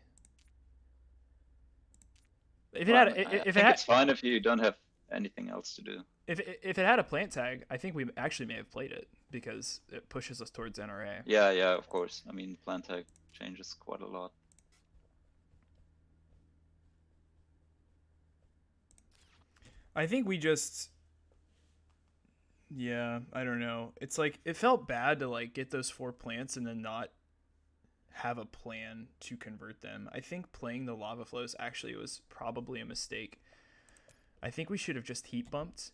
If it it's fine if you don't have anything else to do. If it had a plant tag, I think we actually may have played it because it pushes us towards NRA. Yeah, of course. I mean, plant tag changes quite a lot. I think we just... Yeah, I don't know. It's like, it felt bad to like get those 4 plants and then not have a plan to convert them. I think playing the lava flows actually was probably a mistake. I think we should have just heat bumped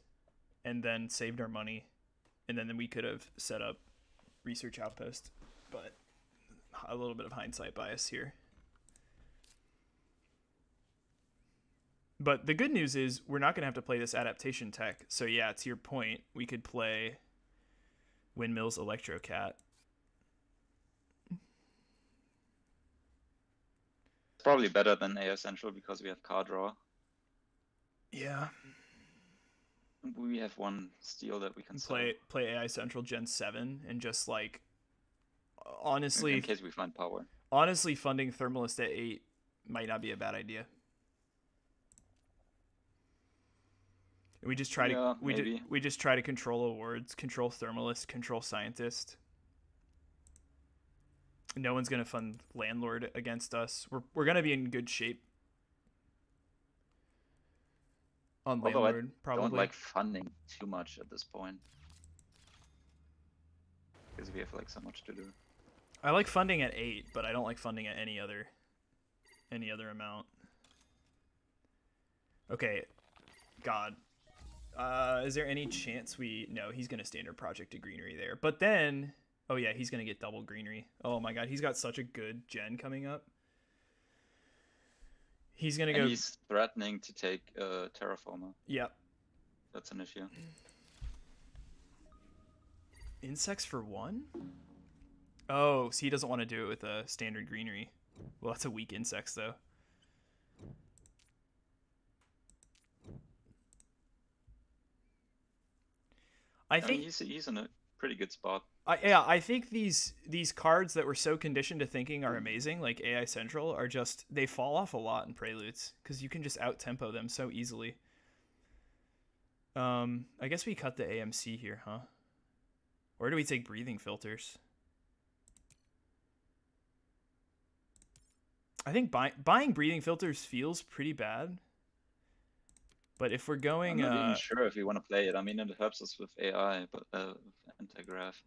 and then saved our money, and then we could have set up research outpost. But a little bit of hindsight bias here. But the good news is we're not going to have to play this adaptation tech. So yeah, to your point, we could play Windmills Electrocat. It's probably better than AI Central because we have card draw. Yeah. We have one steal that we can play AI Central Gen 7 and just like honestly, in case we find power. Honestly, funding Thermalist at 8 might not be a bad idea. We just try to we just try to control awards, control Thermalist, control Scientist. No one's gonna fund Landlord against us. We're gonna be in good shape on Landlord. Probably. I don't like funding too much at this point because we have like so much to do. I like funding at 8, but I don't like funding at any other amount. Okay, God. Is there any chance no, he's going to standard project to greenery there. But then, oh yeah, he's going to get double greenery. Oh my God, he's got such a good gen coming up. He's going to go... He's threatening to take Terraformer. Yep. That's an issue. Insects for 1? Oh, so he doesn't want to do it with a standard greenery. Well, that's a weak insects though. I think he's in a pretty good spot. I think these cards that we're so conditioned to thinking are amazing, like AI Central, are just, they fall off a lot in Preludes because you can just out tempo them so easily. I guess we cut the AMC here, huh? Or do we take breathing filters? I think buying breathing filters feels pretty bad. But if we're going... I'm not even sure if we want to play it. I mean, it helps us with AI, but anti-graph.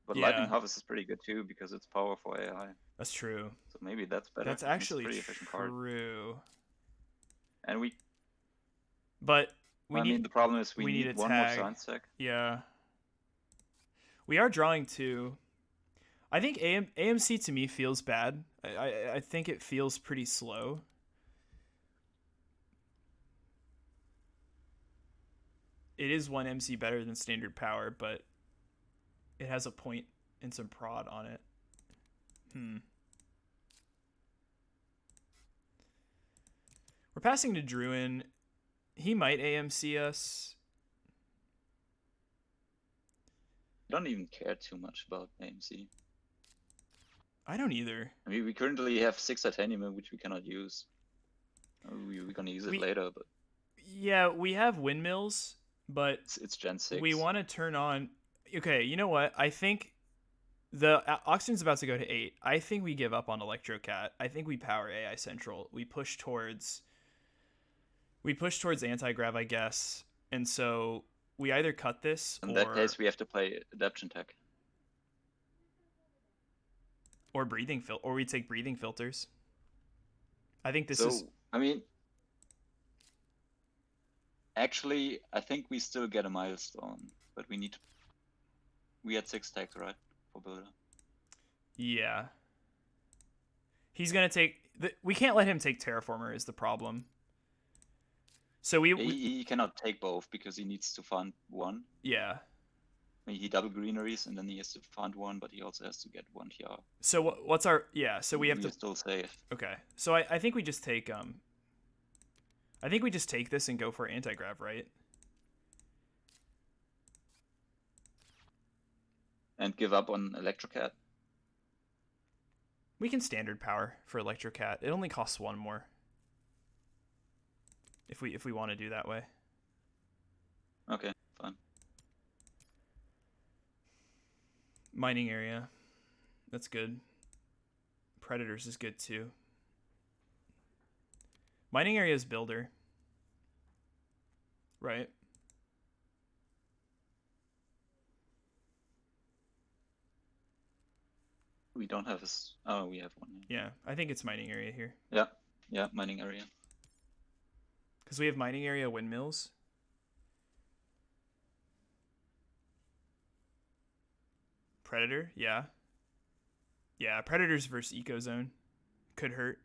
But Lightning Yeah, Harvest is pretty good too because it's power for AI. that's true. So maybe that's better. That's And it's a actually pretty efficient card. true. And But I mean, the problem is we we need need a one more tag. science tech. Yeah. We are drawing two. I think AMC to me feels bad. I think it feels pretty slow. It is one MC better than standard power, but it has a point and some prod on it. We're passing to Druin. He might AMC us. I don't even care too much about AMC. I don't either. I mean, we currently have 6 titanium, which we cannot use. We're gonna use it later, but yeah, we have windmills, but it's Gen 6. We want to turn on. Okay, you know what? I think the auction's about to go to 8. I think we give up on Electrocat. I think we power AI Central. We push towards anti-grav, I guess. And so we either cut this In that case, we have to play Adaption Tech. Or or we take breathing filters. I think this is. I mean, actually, I think we still get a milestone, but we had 6 tags, right, for builder. Yeah. He's gonna take. We can't let him take Terraformer. Is the problem. So he cannot take both because he needs to fund one. Yeah. I mean, he double greeneries and then he has to fund one, but he also has to get one TR. So what's our So we have to still safe. Okay. So I think we just take I think we just take this and go for anti-grav, right? And give up on Electrocat. We can standard power for Electrocat. It only costs 1 more. If we want to do that way. Okay, fine. Mining area. That's good. Predators is good too. Mining area is builder. Right? We don't have Oh, we have one. Yeah, I think it's mining area here. Yeah, mining area. Because we have mining area windmills. Predator, yeah. Yeah, Predators versus Ecozone. Could hurt.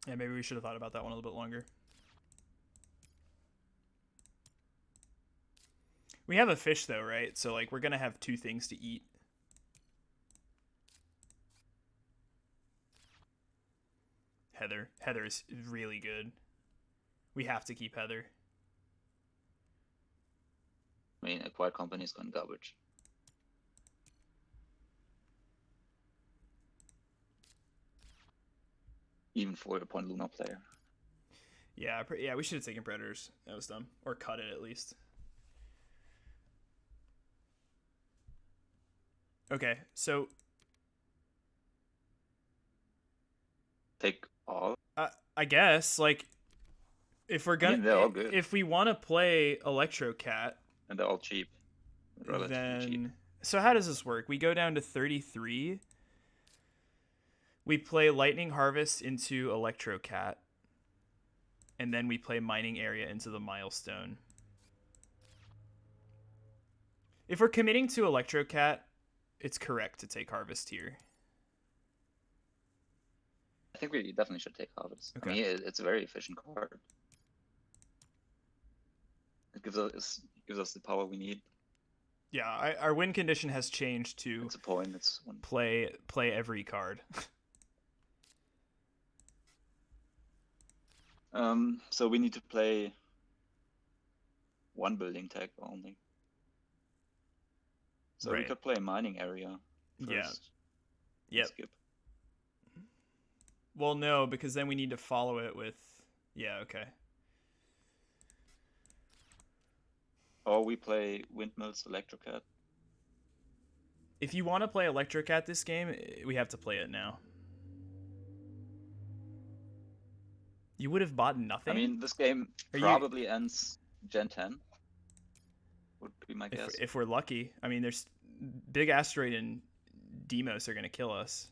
Yeah, maybe we should have thought about that one a little bit longer. We have a fish though, right? So like we're gonna have 2 things to eat. Heather is really good. We have to keep Heather. I mean, acquired company is going garbage. Even for a Point Luna player. Yeah, we should have taken Predators. That was dumb. Or cut it at least. Okay, so take all. I guess like if we're gonna, I mean, they're all good. If we want to play Electrocat, and they're all cheap, relatively cheap. So how does this work? We go down to 33. We play Lightning Harvest into Electrocat, and then we play Mining Area into the Milestone. If we're committing to Electrocat, it's correct to take Harvest here. I think we definitely should take Harvest. Okay. I mean, it's a very efficient card. It gives us the power we need. Yeah, our win condition has changed to it's a point. It's one. Play every card. So we need to play 1 building tag only. So we could play mining area first. Yeah. Yep. Skip. Well, no, because then we need to follow it with. Yeah. Okay. Or we play windmills, Electrocat. If you want to play Electrocat this game, we have to play it now. You would have bought I nothing? mean, this game Are you probably ends Gen 10, would be my guess. if we're lucky. I mean, there's big asteroid and Demos are going to kill us.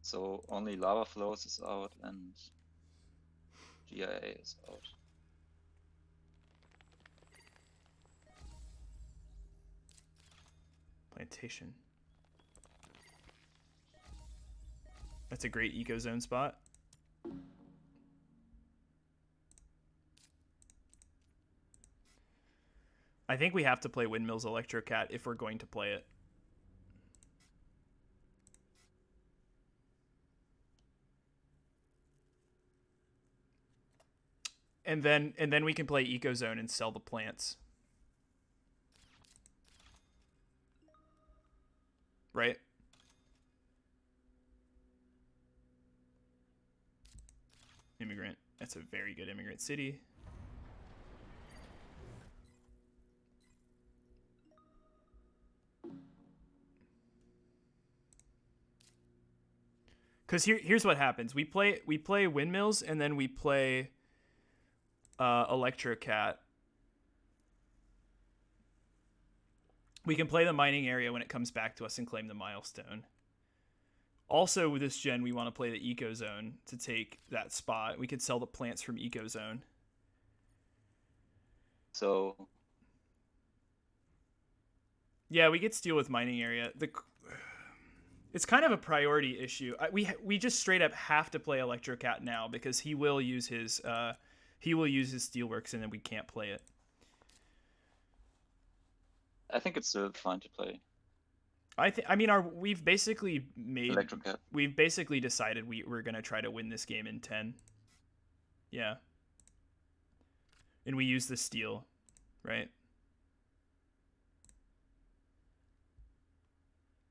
So only lava flows is out and GIA is out. Plantation. That's a great eco zone spot. I think we have to play Windmills Electrocat if we're going to play it. And then we can play Eco Zone and sell the plants. Right? Immigrant. That's a very good immigrant city. Because here's what happens. We play Windmills and then we play Electrocat. We can play the mining area when it comes back to us and claim the milestone. Also, with this gen, we want to play the Eco Zone to take that spot. We could sell the plants from Eco Zone. So yeah, we get steel with mining area. It's kind of a priority issue. We just straight up have to play Electrocat now because he will use his steelworks and then we can't play it. I think it's still fine to play. We've basically made Electrocat. We've basically decided we're gonna try to win this game in 10. Yeah. And we use the steel, right?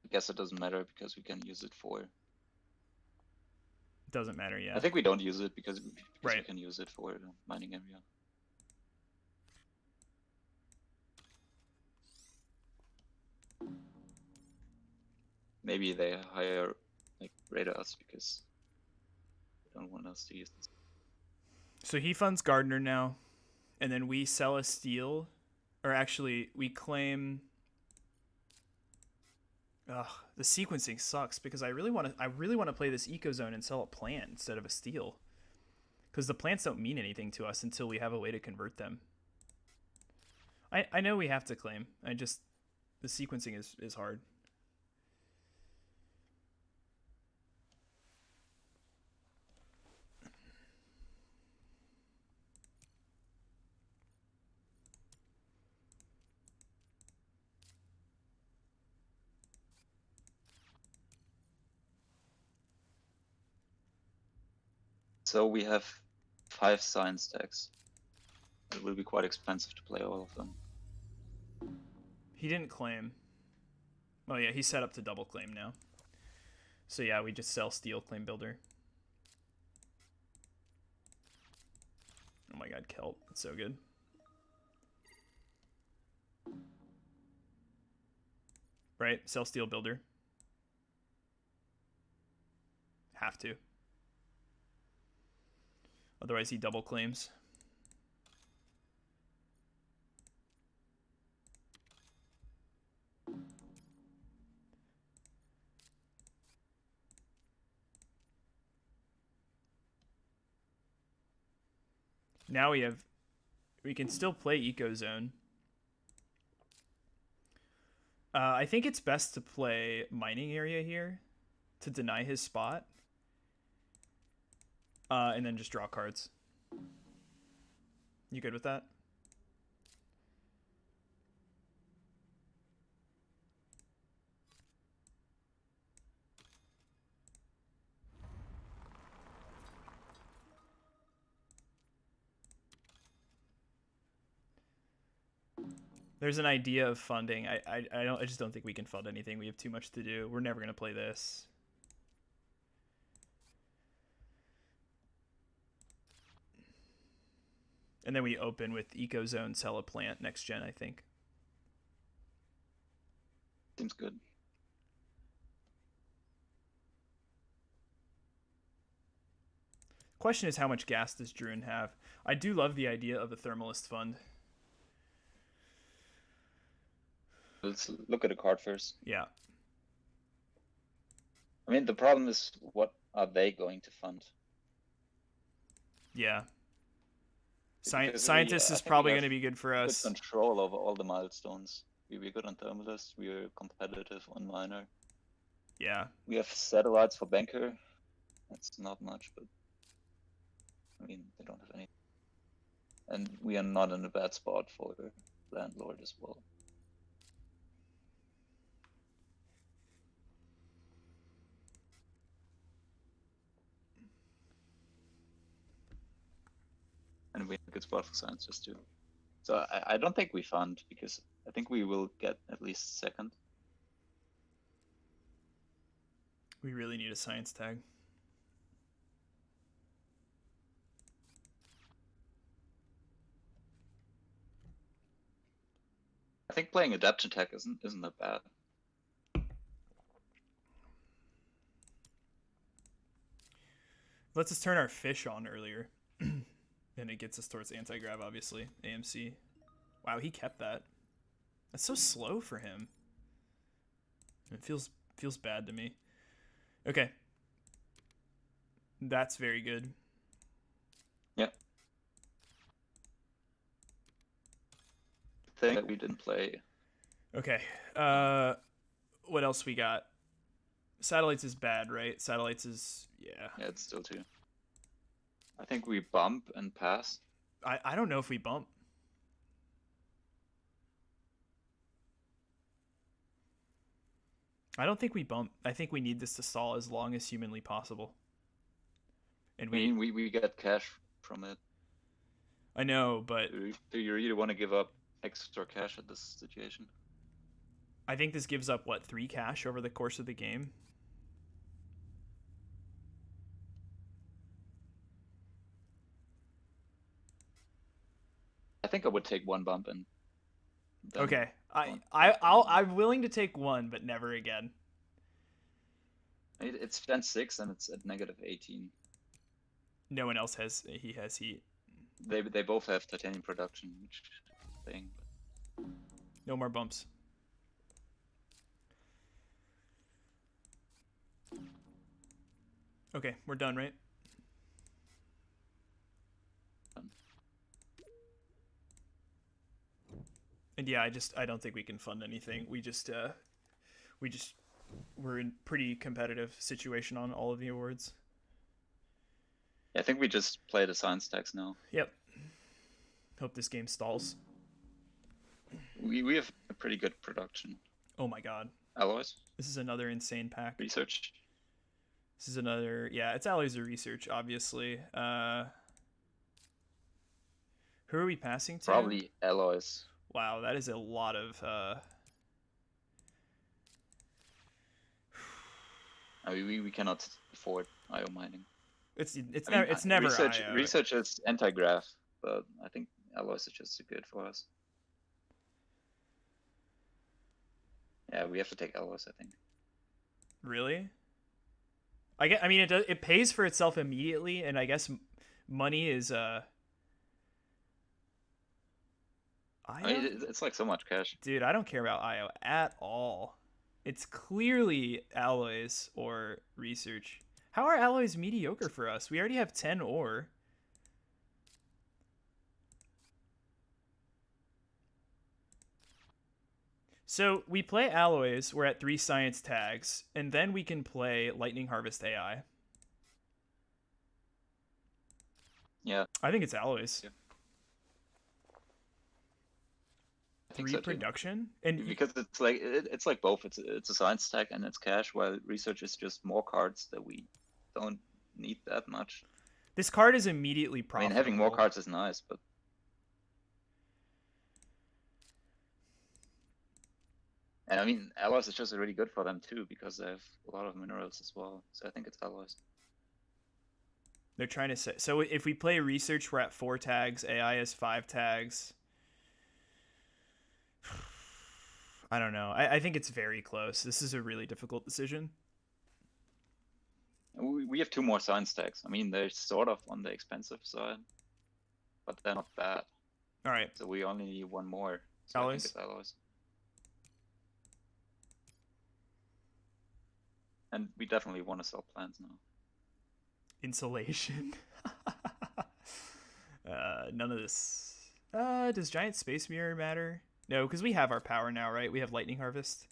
I guess it doesn't matter because we can use it for. Doesn't matter, yeah. I think we don't use it because we Right. can use it for the mining area. Maybe they hire radars because they don't want us to use this. So he funds Gardner now, and then we sell a steel, or actually we claim. Ugh, the sequencing sucks because I really want to play this Eco Zone and sell a plant instead of a steel, because the plants don't mean anything to us until we have a way to convert them. I know we have to claim. The sequencing is hard. So we have 5 science stacks. It will be quite expensive to play all of them. He didn't claim. Oh yeah, he's set up to double claim now. So yeah, we just sell steel, claim builder. Oh my god, kelp. It's so good. Right? Sell steel builder. Have to. Otherwise he double claims. Now we can still play Eco Zone. I think it's best to play mining area here to deny his spot. And then just draw cards. You good with that? There's an idea of funding. I just don't think we can fund anything. We have too much to do. We're never gonna play this. And then we open with Ecozone, sell a plant, next gen, I think. Seems good. Question is, how much gas does Druin have? I do love the idea of a Thermalist fund. Let's look at the card first. Yeah. I mean, the problem is, what are they going to fund? Yeah. Because Scientist I is think we probably have going to be good for good us. control over all the milestones. We're good on Thermalist. We're competitive on Miner. Yeah. We have satellites for Banker. That's not much, but I mean, they don't have any. And we are not in a bad spot for Landlord as well. And we're in a good spot for Scientist too. So I don't think we fund, because I think we will get at least second. We really need a science tag. I think playing Adaption Tech isn't that bad. Let's just turn our fish on earlier. And it gets us towards anti-grav, obviously. AMC. Wow, he kept that. That's so slow for him. It feels bad to me. Okay. That's very good. Yeah. Thing that we didn't play. Okay. What else we got? Satellites is bad, right? Satellites is, yeah. Yeah, it's still 2. I think we bump and pass. I don't know if we bump. I don't think we bump. I think we need this to stall as long as humanly possible. And I mean, we get cash from it. I know, but Do you really want to give up extra cash at this situation? I think this gives up, what, 3 cash over the course of the game? I think I would take 1 bump and then Okay. I'm willing to take 1, but never again. It's Gen 6 and it's at -18. No one else has. He has heat. They both have titanium production, which thing. No more bumps. Okay, we're done, right? And yeah, I don't think we can fund anything. We're in pretty competitive situation on all of the awards. Yeah, I think we just play the science tags now. Yep. Hope this game stalls. We have a pretty good production. Oh my god. Alloys? This is another insane pack. Research? This is another, yeah, it's alloys or research, obviously. Who are we passing to? Probably alloys. Wow, that is a lot of I mean, we cannot afford IO mining. It's never research. IO. Research is anti-grav, but I think alloys is just good for us. Yeah, we have to take alloys, I think. Really? I mean, it pays for itself immediately, and I guess money is IO? I mean, it's like so much cash. Dude, I don't care about IO at all. It's clearly alloys or research. How are alloys mediocre for us? We already have 10 ore. So we play alloys, we're at 3 science tags, and then we can play Lightning Harvest AI. Yeah. I think it's alloys. Yeah. 3 so production? And because it's like both. It's a science tag and it's cash, while research is just more cards that we don't need that much. This card is immediately profitable. I mean, having more cards is nice, but and I mean, alloys is just really good for them too, because they have a lot of minerals as well. So I think it's alloys. They're trying to say. So if we play research, we're at 4 tags. AI is 5 tags. I don't know. I think it's very close. This is a really difficult decision. We have 2 more science tags. I mean, they're sort of on the expensive side, but they're not bad. All right. So we only need 1 more. So Alloys? I think it's alloys. And we definitely want to sell plants now. Insulation. None of this. Does giant space mirror matter? No, because we have our power now, right? We have lightning harvest.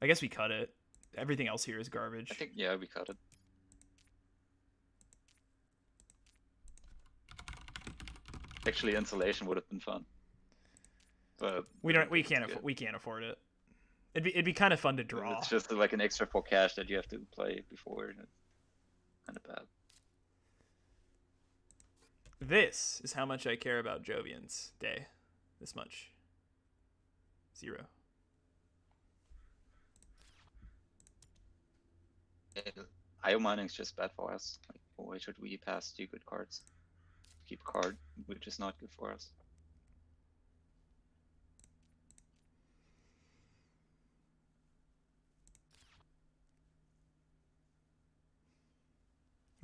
I guess we cut it. Everything else here is garbage. I think, yeah, we cut it. Actually, insulation would have been fun, but we can't afford it. It'd be kind of fun to draw. It's just like an extra 4 cash that you have to play before. It's kind of bad. This is how much I care about Jovian's day. This much. 0. IO mining is just bad for us. Like, why should we pass 2 good cards? Keep card, which is not good for us.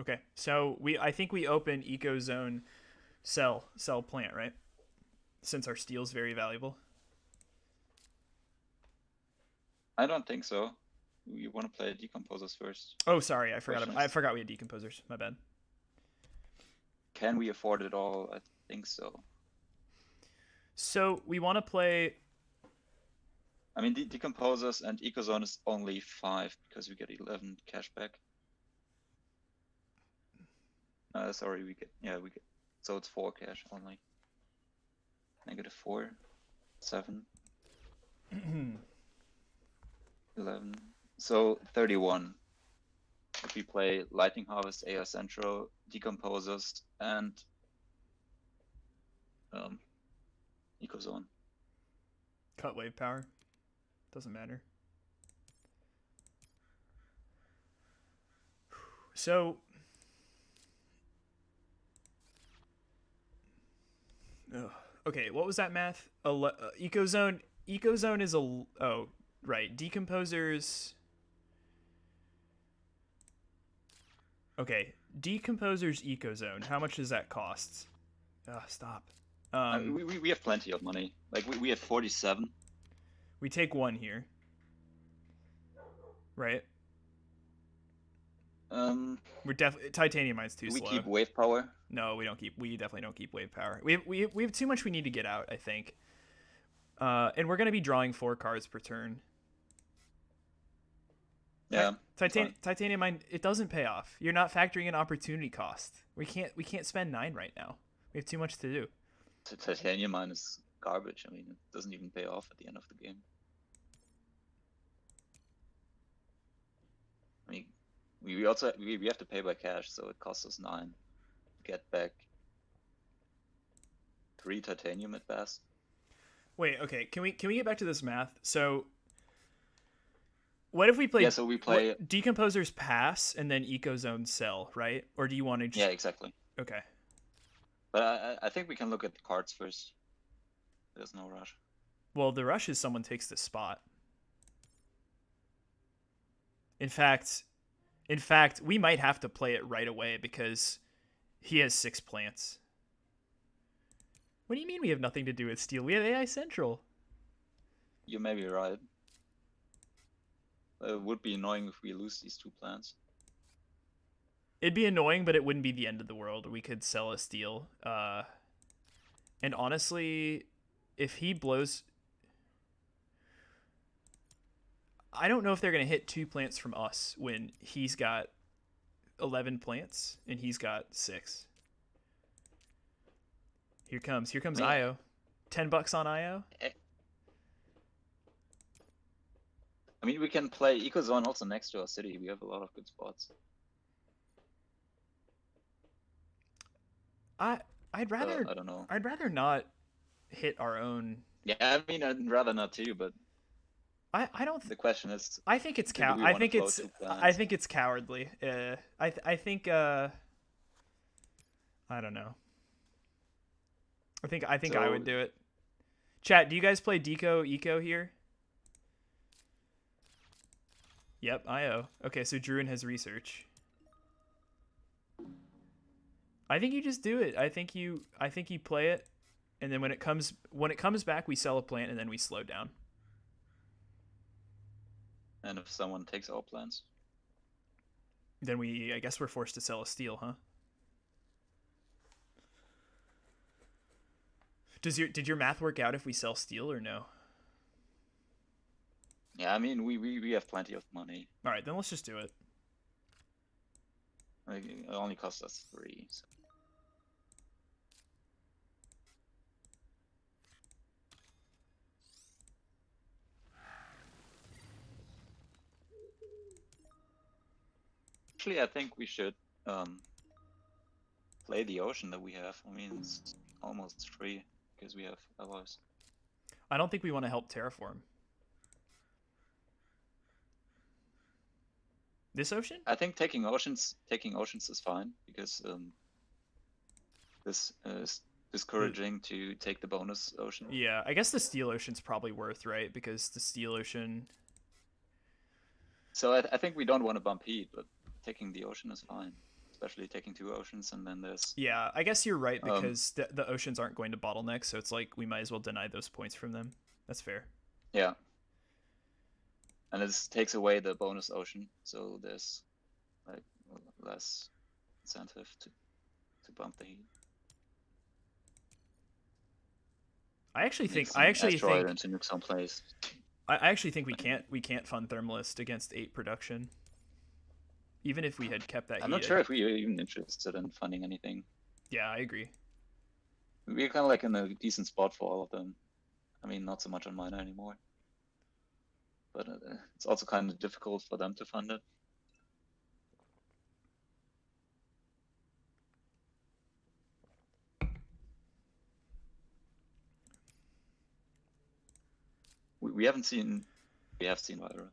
Okay, so I think we open Eco Zone, sell plant, right? Since our steel's very valuable. I don't think so. We want to play decomposers first. Oh, sorry, I forgot we had decomposers. My bad. Can we afford it all? I think so. So we want to play. I mean, decomposers and ecozone is only 5 because we get 11 cash back. Sorry, we get so it's 4 cash only. -4, 7, 11. So 31. If we play Lightning Harvest, AI Central, Decomposers, and Ecozone. Cut wave power. Doesn't matter. So okay, what was that math? Ecozone is right. Decomposers. Okay, Decomposers Ecozone. How much does that cost? Stop. We have plenty of money. Like we have 47. We take 1 here. Right? We're definitely titanium mine's too slow. We keep wave power. No, we don't keep. We definitely don't keep wave power. We have too much we need to get out, I think. And we're gonna be drawing 4 cards per turn. Yeah. Titanium mine, it doesn't pay off. You're not factoring in opportunity cost. We can't spend 9 right now. We have too much to do. Titanium mine is garbage. I mean, it doesn't even pay off at the end of the game. I mean, we also have to pay by cash, so it costs us 9. Get back 3 titanium at best. Wait, okay. Can we get back to this math? So what if we play? Yeah, so we play Decomposers pass and then Ecozone sell, right? Or do you want to just... Yeah, exactly. Okay. But I think we can look at the cards first. There's no rush. Well, the rush is someone takes the spot. In fact, we might have to play it right away because he has 6 plants. What do you mean we have nothing to do with steel? We have AI Central. You may be right. It would be annoying if we lose these 2 plants. It'd be annoying, but it wouldn't be the end of the world. We could sell a steel. And honestly, if he blows... I don't know if they're going to hit 2 plants from us when he's got 11 plants and he's got 6. Here comes IO. $10 on IO. I mean, we can play Ecozone also next to our city. We have a lot of good spots. I'd rather I don't know. I'd rather not hit our own. Yeah, I mean, I'd rather not too, but I don't. The question is, I think it's do we I want to think float it's. two I plants? think it's cowardly. I think. I don't know. I think I So would do it. Chat. Do you guys play Deco Eco here? Yep. IO. Okay. So Druin has research. I think you just do it. I think you play it, and then when it comes back, we sell a plant and then we slow down. and if someone takes our plants, Then I guess we're forced to sell a steel, huh? Did your math work out if we sell steel or no? yeah, I mean we have plenty of money. All right, then let's just do it. Like, it only costs us 3. So. Actually, I think we should play the ocean that we have. I mean, it's almost free because we have alloys. I don't think we want to help terraform this ocean. I think taking oceans is fine because this is discouraging to take the bonus ocean. Yeah, I guess the steel ocean's probably worth, right? Because the steel ocean. So I think we don't want to bump heat, but taking the ocean is fine, especially taking 2 oceans, and then there's Yeah, I guess you're right because the oceans aren't going to bottleneck, so it's like we might as well deny those points from them. That's fair. yeah, and it takes away the bonus ocean, so there's like less incentive to bump the heat. I actually think into nuke someplace. I actually think we can't fund Thermalist against 8 production. Even if we had kept that I'm heat. not sure if we're even interested in funding anything. Yeah, I agree. We're kind of like in a decent spot for all of them. I mean, not so much on miner anymore. But it's also kind of difficult for them to fund it. We haven't seen... We have seen Lyra.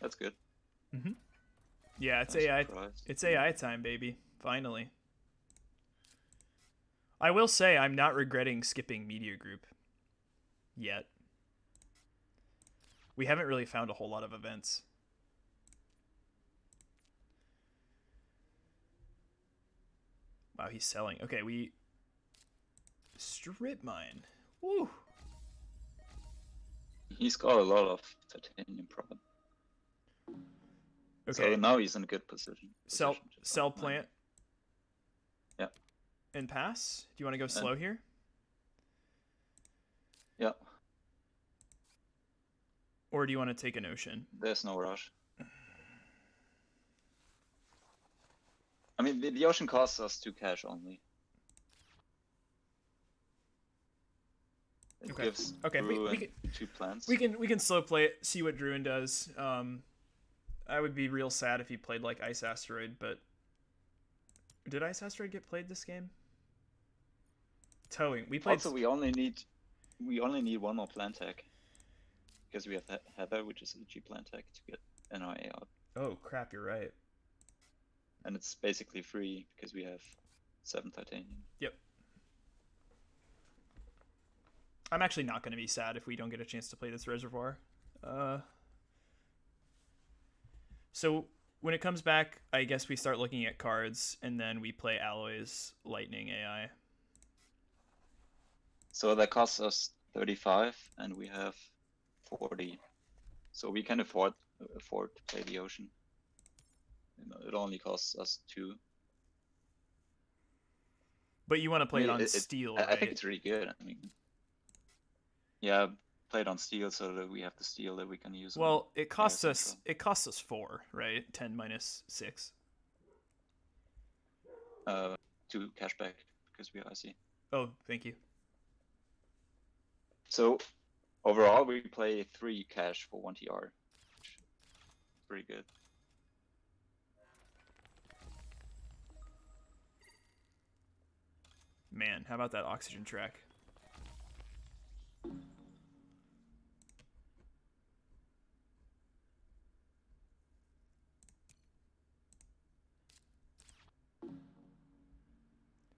That's good. Mm-hmm. Yeah, it's AI. It's AI time, baby. Finally. I will say I'm not regretting skipping Meteor Group yet. We haven't really found a whole lot of events. Wow, he's selling. Okay, we strip mine. Woo. He's got a lot of titanium problem. Okay. So now he's in a good position. Sell plant. Yeah. And pass. Do you want to go slow here? Yeah. Or do you want to take an ocean? There's no rush. I mean, the ocean costs us 2 cash only. It gives we can 2 plants. We can slow play it, see what Druin does. I would be real sad if he played like Ice Asteroid, but did Ice Asteroid get played this game? Towing. We played. Also, we only need 1 more plant tech because we have Heather, which is a G plant tech, to get NRA out. Oh crap! You're right. And it's basically free because we have 7 titanium. Yep. I'm actually not going to be sad if we don't get a chance to play this reservoir. So when it comes back, I guess we start looking at cards, and then we play Alloy's Lightning AI. So that costs us 35, and we have 40. So we can afford to play the ocean. It only costs us 2. But you want to play it on steel, right? I think it's really good. I mean, yeah, play it on steel so that we have the steel that we can use. Well, it costs us 4, right? 10 minus 6. 2 cashback because we are IC. Oh, thank you. So overall, we play 3 cash for 1 TR. Pretty good. Man, how about that oxygen track?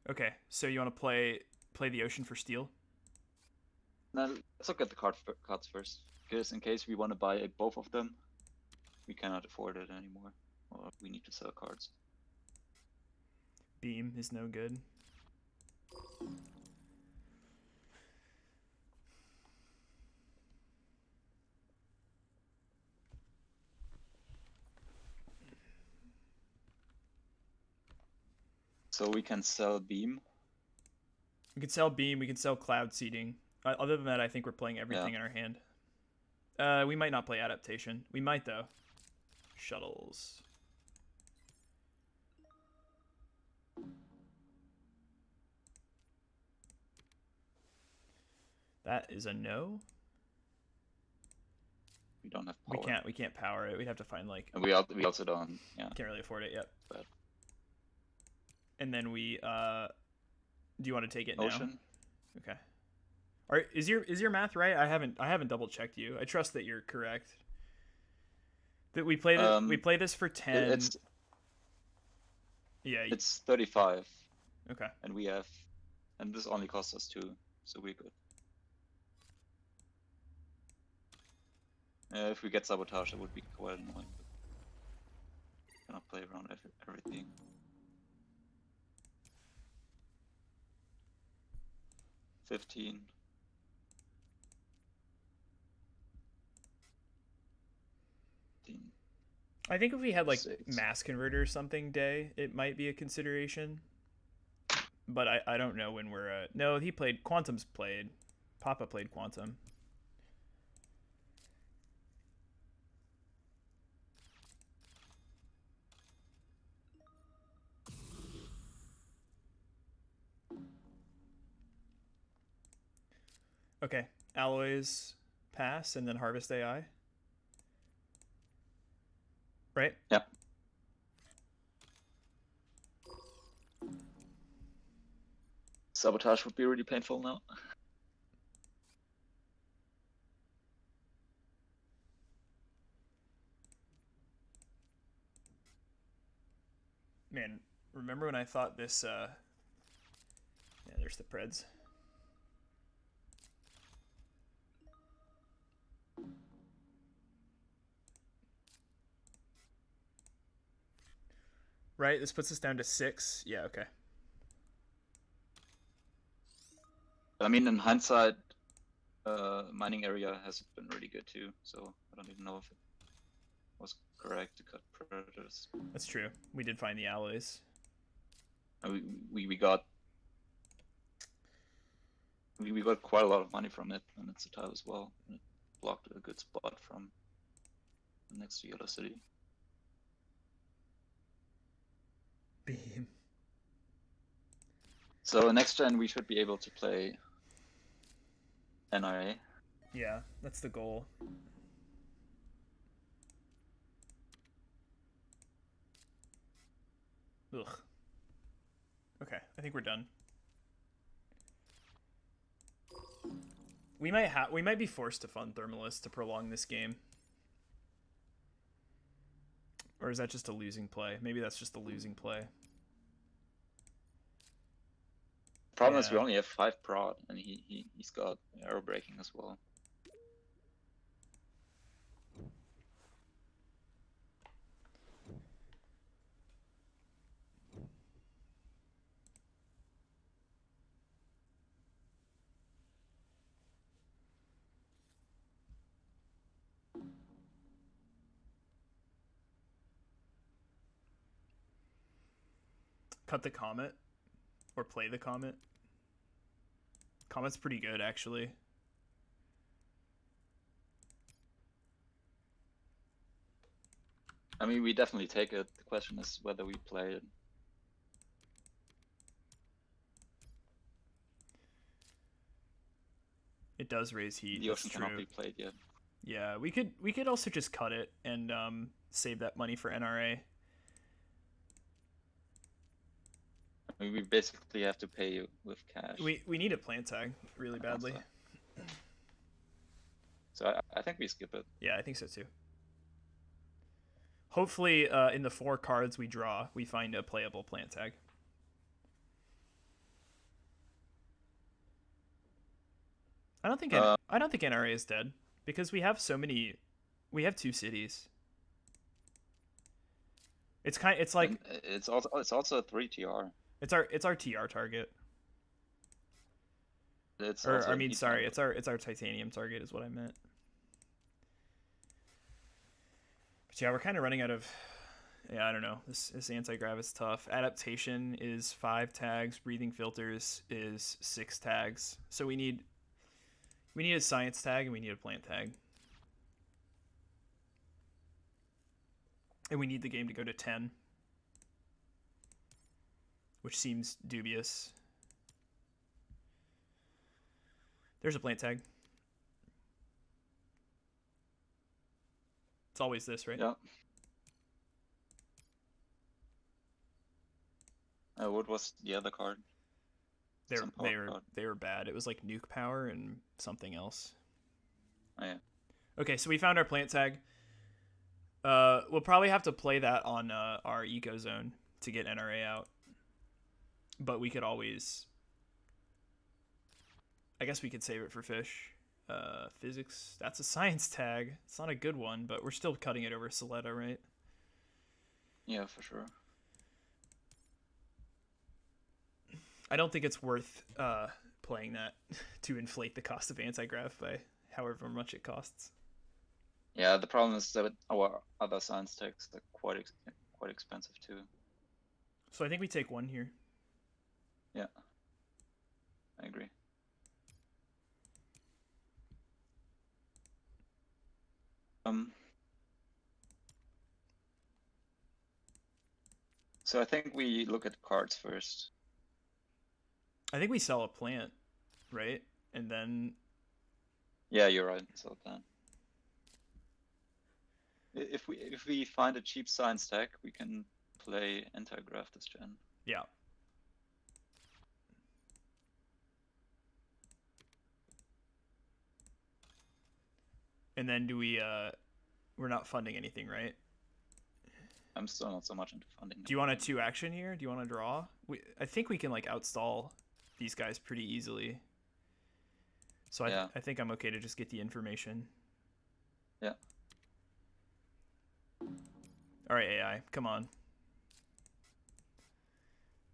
Okay, so you want to play the ocean for steel? Now let's look at the cards first, because in case we want to buy both of them, we cannot afford it anymore, or we need to sell cards. Beam is no good. So we can sell Beam. We could sell beam. We could sell cloud seeding. Other than that, I think we're playing everything in our hand. We might not play adaptation. We might though. Shuttles. That is a no. We don't have power. We can't power it. We'd have to find like. And we also don't. Yeah. Can't really afford it yet. But and then we. Do you want to take it Ocean? Now? Okay. All right. Is your math right? I haven't double checked you. I trust that you're correct. That we play we play this for 10. Yeah. It's 35. Okay. And this only costs us 2, so we're good. If we get sabotage, it would be quite annoying. Cannot play around everything. $15. I think if we had like 6. mass converter or something day, it might be a consideration. But I don't know when we're no, he played Quantum's played. Papa played Quantum. Okay, alloys pass and then harvest AI. Right? Yep. Sabotage would be really painful now. Man, remember when I thought this yeah, there's the Preds. Right, this puts us down to 6. Yeah, okay. I mean, in hindsight, mining area has been really good too, so I don't even know if it was correct to cut predators. That's true. We did find the alloys. And we got quite a lot of money from it, and it's a tile as well. And it blocked a good spot from next to Yellow City. Beam. So next gen we should be able to play NRA. Yeah, that's the goal. Ugh. Okay, I think we're done. We might be forced to fund Thermalist to prolong this game. Or is that just a losing play? Maybe that's just a losing play. Problem is we only have 5 prod, and he's got arrow breaking as well. Cut the Comet. Or play the Comet. Comet's pretty good, actually. I mean, we definitely take it. The question is whether we play it. It does raise heat. The ocean cannot be played yet. Yeah, we could also just cut it and save that money for NRA. We basically have to pay you with cash. We need a plant tag really badly. Also. So I think we skip it. Yeah, I think so too. Hopefully, in the 4 cards we draw, we find a playable plant tag. I don't think NRA is dead because we have so many. We have 2 cities. It's like and it's also a 3 TR. It's our TR target. It's Or also I mean, sorry, it's our titanium target is what I meant. But yeah, we're kind of running out of. Yeah, I don't know. This anti-grav is tough. Adaptation is 5 tags. Breathing filters is 6 tags. So we need a science tag and we need a plant tag. And we need the game to go to 10, which seems dubious. There's a plant tag. It's always this, right? Yeah. What was the other card? They were bad. It was like nuke power and something else. Oh, yeah. Okay, so we found our plant tag. We'll probably have to play that on our eco zone to get NRA out. But we could always. I guess we could save it for fish. Physics. That's a science tag. It's not a good one, but we're still cutting it over Soletta, right? Yeah, for sure. I don't think it's worth playing that to inflate the cost of anti-grav by however much it costs. Yeah, the problem is that our other science techs are quite expensive too. So I think we take 1 here. Yeah, I agree. So I think we look at cards first. I think we sell a plant, right? And then. Yeah, you're right. Sell a plant. If we find a cheap science tech, we can play anti-grav this gen. Yeah. And then do we? We're not funding anything, right? I'm still not so much into funding. Do you want a 2 action here? Do you want to draw? I think we can like outstall these guys pretty easily. So yeah. I think I'm okay to just get the information. Yeah. All right, AI, come on.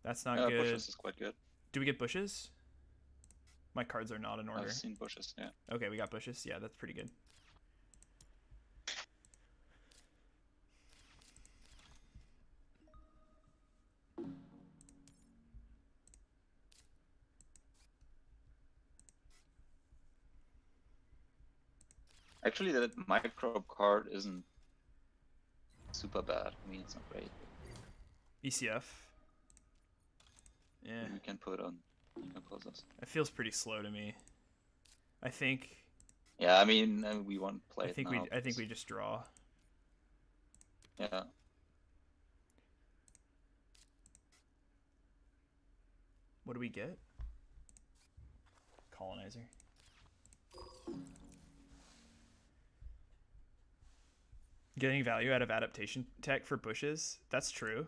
That's not good. Bushes is quite good. Do we get bushes? My cards are not in order. I've seen bushes, yeah. Okay, we got bushes. Yeah, that's pretty good. Actually, that microbe card isn't super bad. I mean, it's not great. ECF. Yeah. We can put on composers. It feels pretty slow to me. I think. Yeah, I mean, we won't play I think it now. I think we just draw. Yeah. What do we get? Colonizer. Getting value out of adaptation tech for bushes. That's true.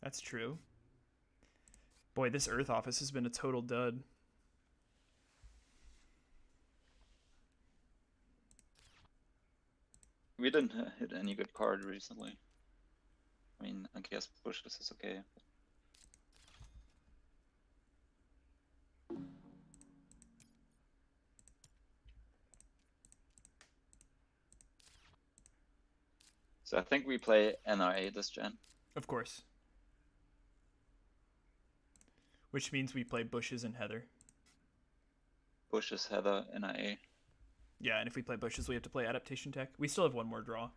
That's true. Boy, this Earth office has been a total dud. We didn't hit any good card recently. I mean, I guess bushes is okay. So I think we play NRA this gen. Of course. Which means we play bushes and heather. Bushes, heather, NIA. Yeah, and if we play bushes, we have to play adaptation tech. We still have 1 more draw.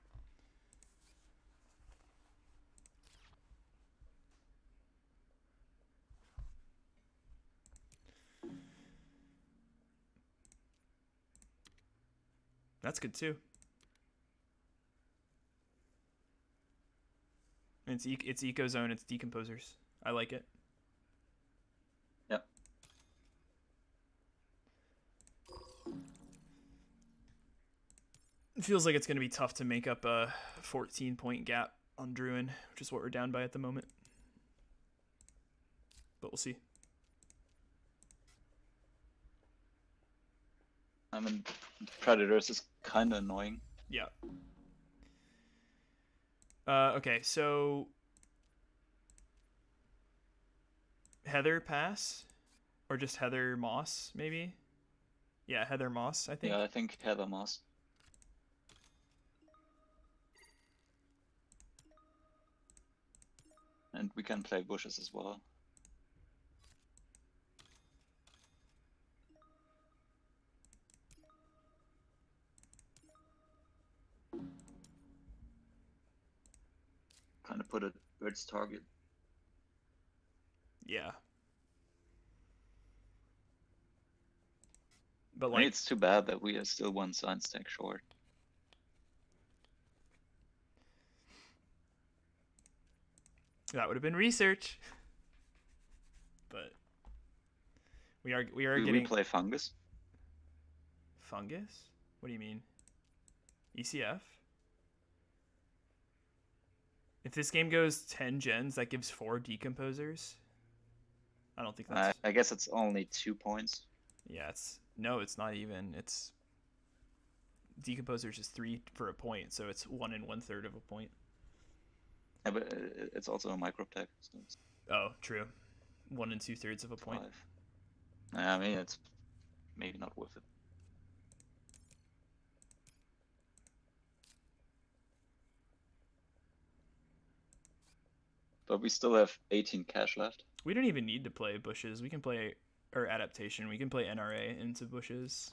That's good too. It's eco zone. It's decomposers. I like it. Yeah. It feels like it's going to be tough to make up a 14-point gap on Druin, which is what we're down by at the moment. But we'll see. I mean, Predators is kind of annoying. Yeah. Okay, so Heather pass, or just Heather Moss maybe. Yeah, Heather Moss, I think. Yeah, I think Heather Moss. And we can play bushes as well. Kind of put a bird's target. Yeah. But I like, mean, it's too bad that we are still one science stack short. that would have been research. But we are Do we getting play fungus? fungus. What do you mean? ECF. If this game goes 10 gens, that gives 4 decomposers. I don't think that's. I guess it's only 2 points. Yeah, it's no, it's not even. It's decomposers is 3 for a point, so it's 1 1/3 of a point. Yeah, but it's also a microtech. So it's Oh, true. 1 2/3 of a point. 5. I mean, it's maybe not worth it. But we still have 18 cash left. We don't even need to play bushes. We can play or adaptation. We can play NRA into bushes.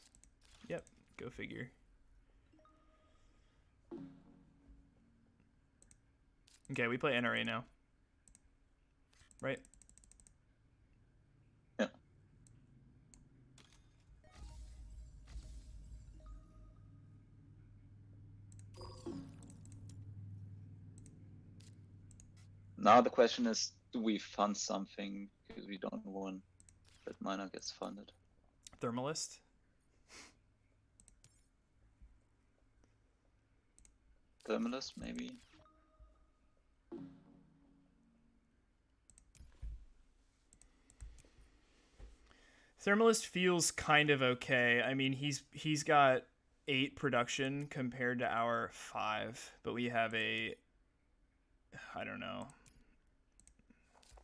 Yep, go figure. Okay, we play NRA now. Right? Yeah. Now the question is, do we fund something because we don't want that miner gets funded? Thermalist. Thermalist, maybe? Thermalist feels kind of okay. I mean, he's got 8 production compared to our 5, but we have a I don't know.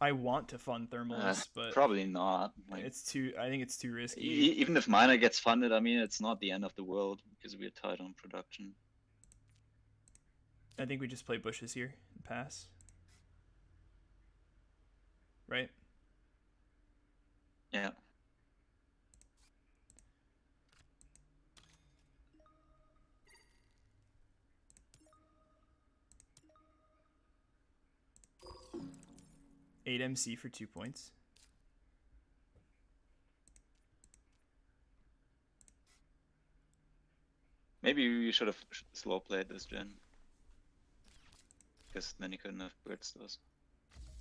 I want to fund Thermalist, but probably not. Like, it's too. I think it's too risky. Even if miner gets funded, I mean, it's not the end of the world because we're tight on production. I think we just play bushes here and pass. Right? Yeah. Eight MC for 2 points. Maybe we should have slow played this gen. Because then he couldn't have bird stars.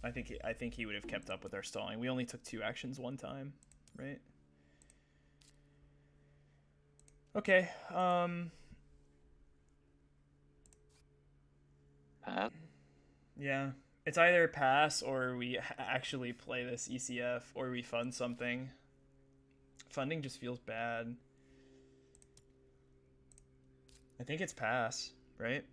I think he would have kept up with our stalling. We only took 2 actions one time, right? Okay. Pat? Yeah. It's either pass or we actually play this ECF or we fund something. Funding just feels bad. I think it's pass, right?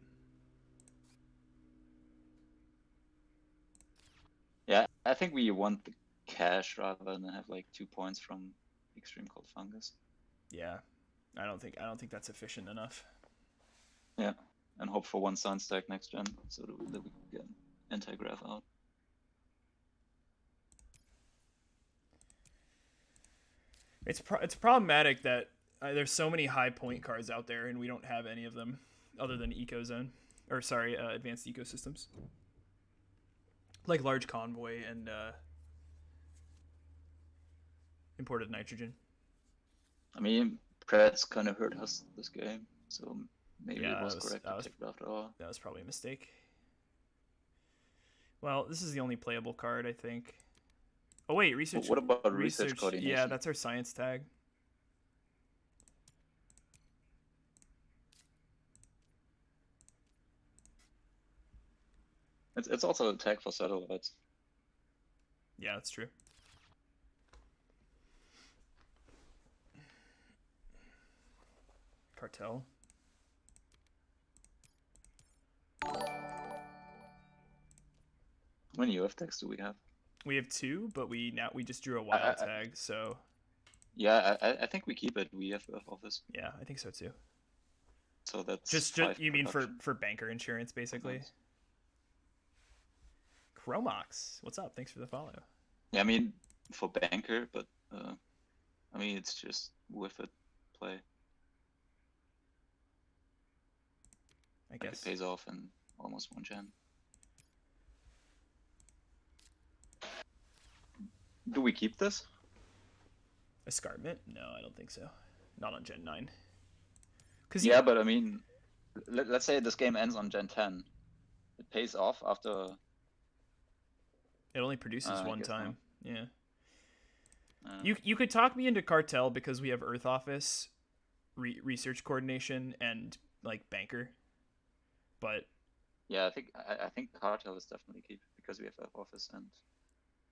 Yeah, I think we want the cash rather than have like 2 points from Extreme Cold Fungus. Yeah. I don't think that's efficient enough. Yeah, and hope for 1 Sun stack next gen so that we can get anti-graph out. It's problematic that there's so many high point cards out there and we don't have any of them other than Ecozone, or sorry, advanced ecosystems, like large convoy and imported nitrogen. I mean, Preds kind of hurt us this game, so maybe Yeah, it was correct to take it after all. That was probably a mistake. Well, this is the only playable card, I think. Oh wait, But research. what about research Research. Yeah, coordination? that's our science tag. It's also a tag for satellites. Yeah, that's true. Cartel. How many UF tags do we have? We have 2, but we just drew a I, wild I, tag, so yeah, I think we keep it. We have office, yeah, I think so too. so that's Just 5 you mean production. for banker insurance, basically. Nice. Chromox, what's up? Thanks for the follow. Yeah, I mean for banker, but I mean it's just with it play. I Like guess. it pays off in almost 1 gen. Do we keep this? Escarpment? No, I don't think so. Not on Gen 9. Cause Yeah, but I mean, let's say this game ends on Gen 10. It pays off after. it only produces I one guess time. Yeah. not. You could talk me into Cartel because we have Earth Office, research coordination, and like banker. But Yeah, I think Cartel is definitely keep because we have office and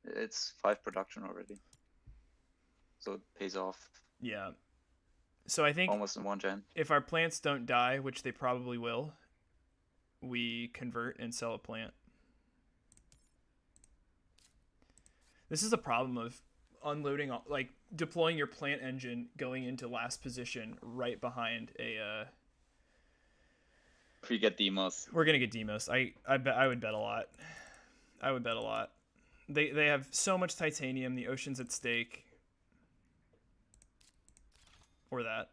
it's 5 production already, so it pays off yeah, so I think almost in 1 gen. if our plants don't die, which they probably will, we convert and sell a plant. This is a problem of unloading, like deploying your plant engine, going into last position right behind a. If we get demos, We're gonna get demos. I would bet a lot. I would bet a lot. They have so much titanium. The ocean's at stake. Or that.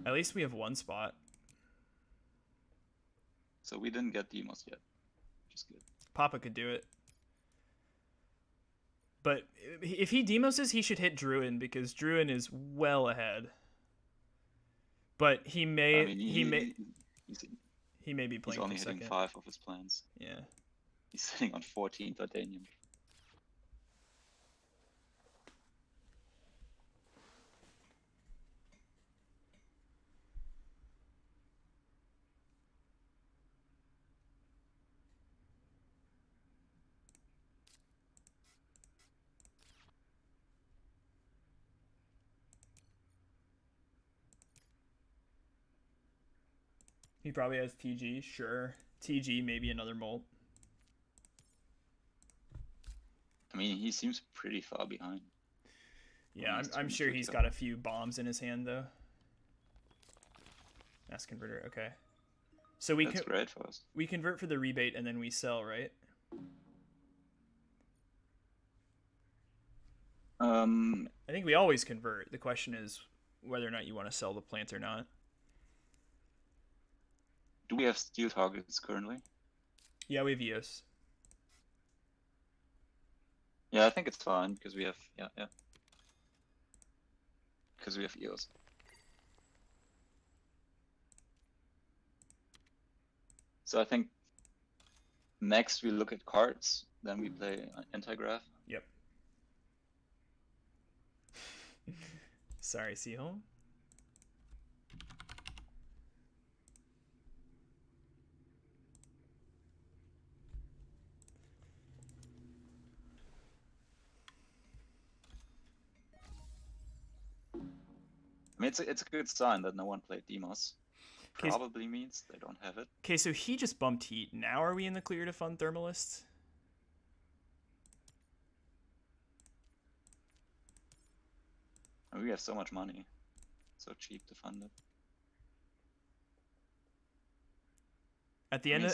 At least we have one spot. so we didn't get demos yet, which is good. Papa could do it. But if he demoses, he should hit Druin because Druin is well ahead. But he may I mean, he may be he's playing only for hitting second. 5 of his plans. Yeah. He's sitting on 14 titanium. He probably has TG, sure. TG, maybe another molt. I mean, he seems pretty far behind. Yeah, I'm sure he's got a few bombs in his hand though. Mass converter, okay. So That's great for us. we convert for the rebate and then we sell, right? I think we always convert. The question is whether or not you want to sell the plant or not. Do we have steel targets currently? Yeah, we have EOS. Yeah, I think it's fine because we have because we have EOS. So I think next we look at cards, then we play anti-graph. Yep. Sorry, Seahole. I mean, it's a good sign that no one played Demos. Probably means they don't have it. Okay, so he just bumped heat. Now are we in the clear to fund Thermalist? I mean, we have so much money, so cheap to fund it. At the end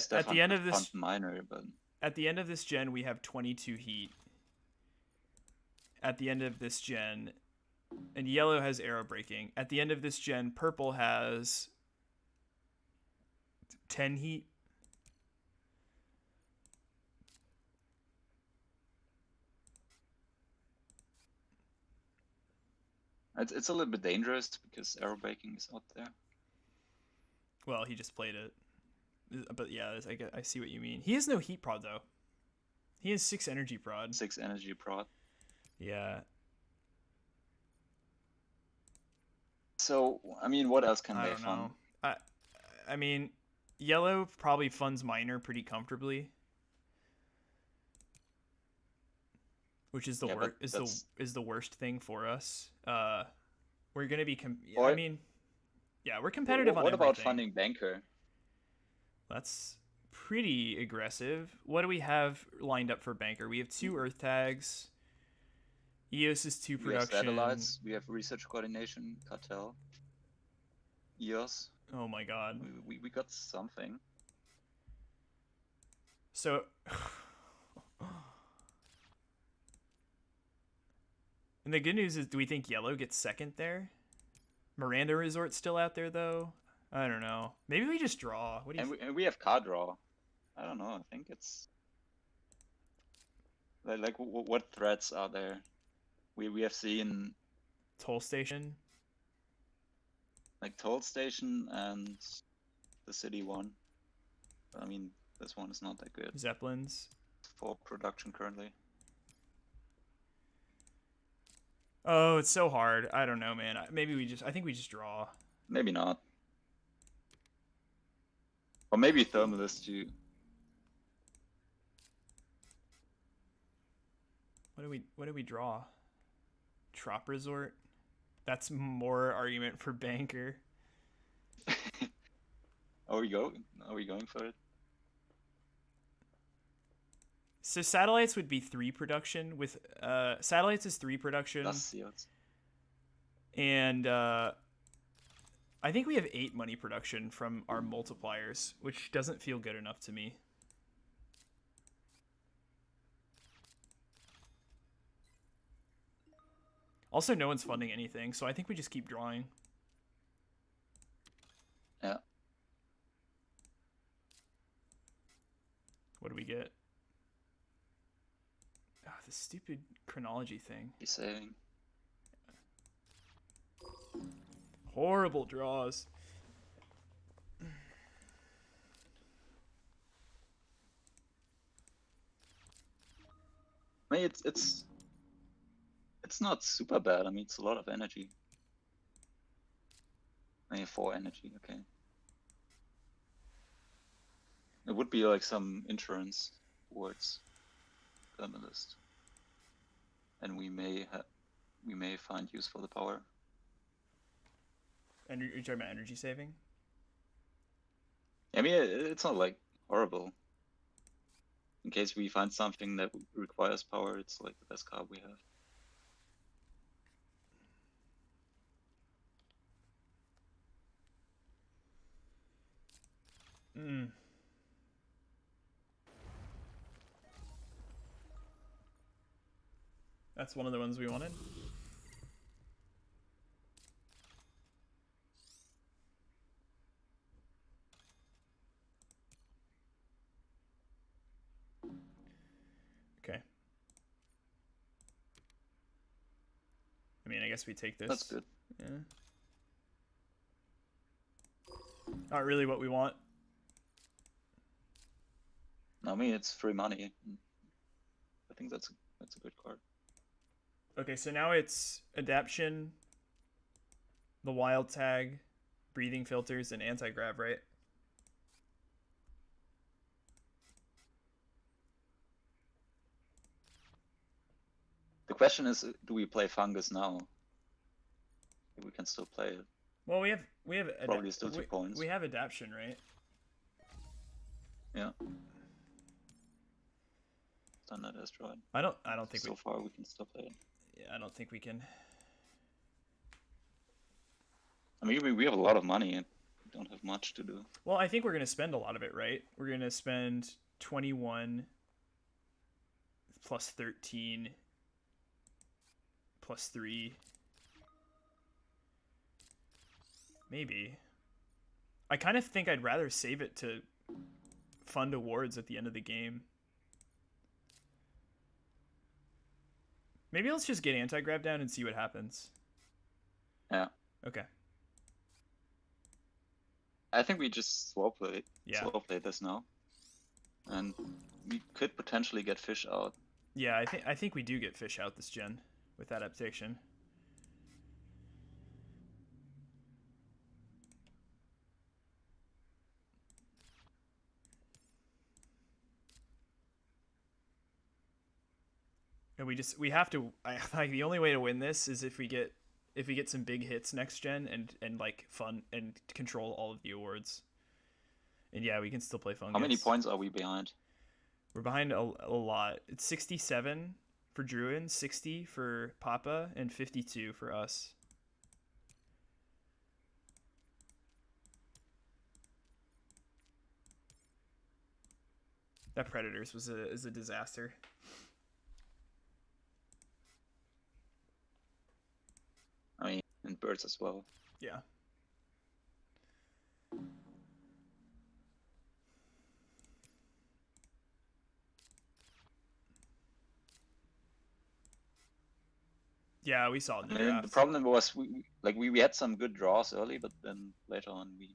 of this minor, but at the end of this gen, we have 22 heat. At the end of this gen, and yellow has arrow breaking. At the end of this gen, purple has 10 heat. it's a little bit dangerous because arrow breaking is out there. Well, he just played it. But yeah, I see what you mean. He has no heat prod though. He has 6 energy prod. 6 energy prod. Yeah. So I mean, what else can I they don't fund? know. I mean, yellow probably funds miner pretty comfortably, which is the Yeah, but is the worst thing for us. We're gonna be I or mean, yeah, we're competitive on what about everything. funding banker? That's pretty aggressive. What do we have lined up for banker? We have 2 earth tags. EOS is 2 We have production. satellites. We have research coordination, cartel, EOS. Oh my god. We got something. So and the good news is, do we think yellow gets second there? Miranda Resort's still out there though. I don't know. Maybe we just draw. What do you? And we have card draw. I don't know. I think it's like what threats are there? We have seen Toll station. like toll station and the city one. I mean, this one is not that good. Zeppelins. For production currently. Oh, it's so hard. I don't know, man. Maybe we just. I think we just draw. Maybe not. Or maybe Thermalist too. What do we draw? Trop Resort. That's more argument for banker. Are we going for it? So satellites would be 3 production with satellites is 3 production. Plus seals. And I think we have 8 money production from our multipliers, which doesn't feel good enough to me. Also, no one's funding anything, so I think we just keep drawing. Yeah. What do we get? Ah, the stupid chronology thing. He's saving. Horrible draws. I mean, it's not super bad. I mean, it's a lot of energy. I mean, 4 energy, okay. It would be like some insurance towards Thermalist. And we may find use for the power. And you're talking about energy saving? I mean, it's not like horrible. In case we find something that requires power, it's like the best card we have. That's one of the ones we wanted. Okay. I mean, I guess we take this. That's good. Yeah. Not really what we want. I mean, it's free money. I think that's a good card. Okay, so now it's adaption, the wild tag, breathing filters, and anti-grav, right? The question is, do we play fungus now? We can still play it. Well, we have Probably still 2 points. We have adaption, right? Yeah. Done that asteroid. I don't think so far we can still play it. Yeah, I don't think we can. I mean, we have a lot of money and we don't have much to do. Well, I think we're gonna spend a lot of it, right? We're gonna spend 21 plus 13 plus 3. Maybe. I kind of think I'd rather save it to fund awards at the end of the game. Maybe let's just get anti-grav down and see what happens. Yeah. Okay. I think we just Yeah. slow play this now, and we could potentially get fish out. Yeah, I think we do get fish out this gen with adaptation. And we have to. Like the only way to win this is if we get some big hits next gen and like fun and control all of the awards. And yeah, we can still play fungus. How many points are we behind? We're behind a lot. It's 67 for Druin, 60 for Papa, and 52 for us. That Predators is a disaster. I mean, and birds as well. Yeah. Yeah, we saw it in the draft. The problem was we had some good draws early, but then later on we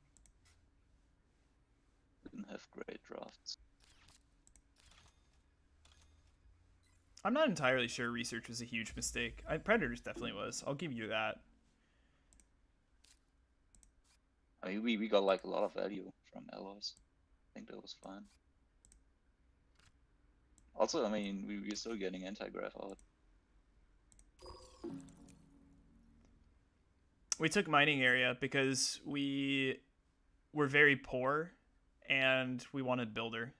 didn't have great drafts. I'm not entirely sure research was a huge mistake. Predators definitely was. I'll give you that. I mean, we got like a lot of value from alloys. I think that was fine. Also, I mean, we're still getting anti-grav out. We took mining area because we were very poor and we wanted builder.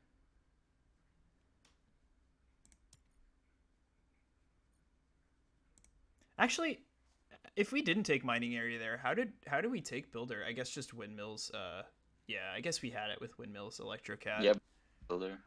Actually, if we didn't take mining area there, how did we take builder? I guess just windmills. Yeah, I guess we had it with windmills, electrocat. Yeah, builder.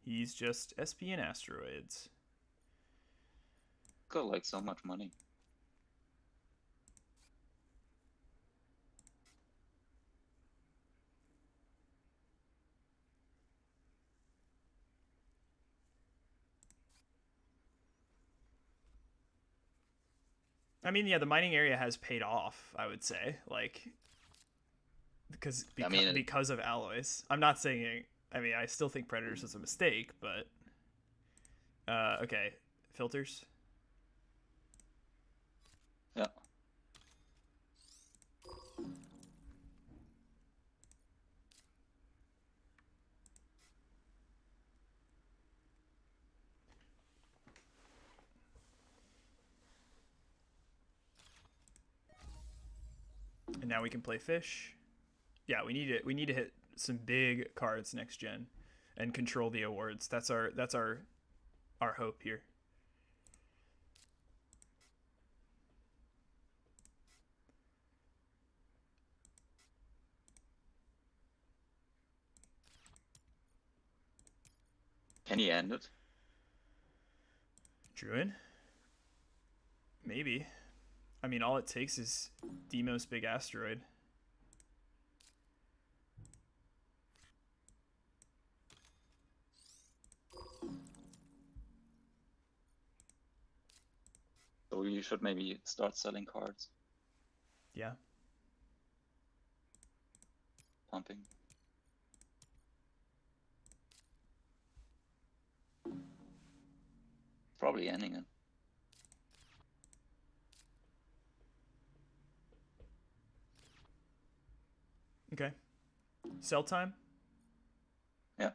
He's just SP and asteroids. Got like so much money. I mean, yeah, the mining area has paid off, I would say, like because of alloys. I'm not saying. I mean, I still think Predators was a mistake, but okay, filters. Yeah. And now we can play fish. Yeah, we need to hit some big cards next gen and control the awards. That's our hope here. Can he end it? Druin? Maybe. I mean, all it takes is Demo's big asteroid. So we should maybe start selling cards. Yeah. Pumping. Probably ending it. Okay. Sell time? Yeah.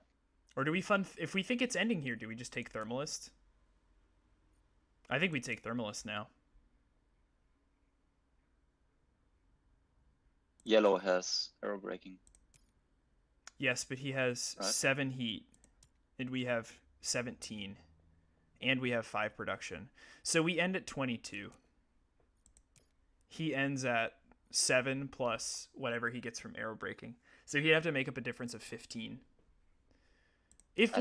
Or do we if we think it's ending here, do we just take Thermalist? I think we take Thermalist now. Yellow has arrow breaking. Yes, but he has 7 heat, and we have 17, and we have 5 production. So we end at 22. He ends at 7 plus whatever he gets from arrow breaking. So he'd have to make up a difference of 15. If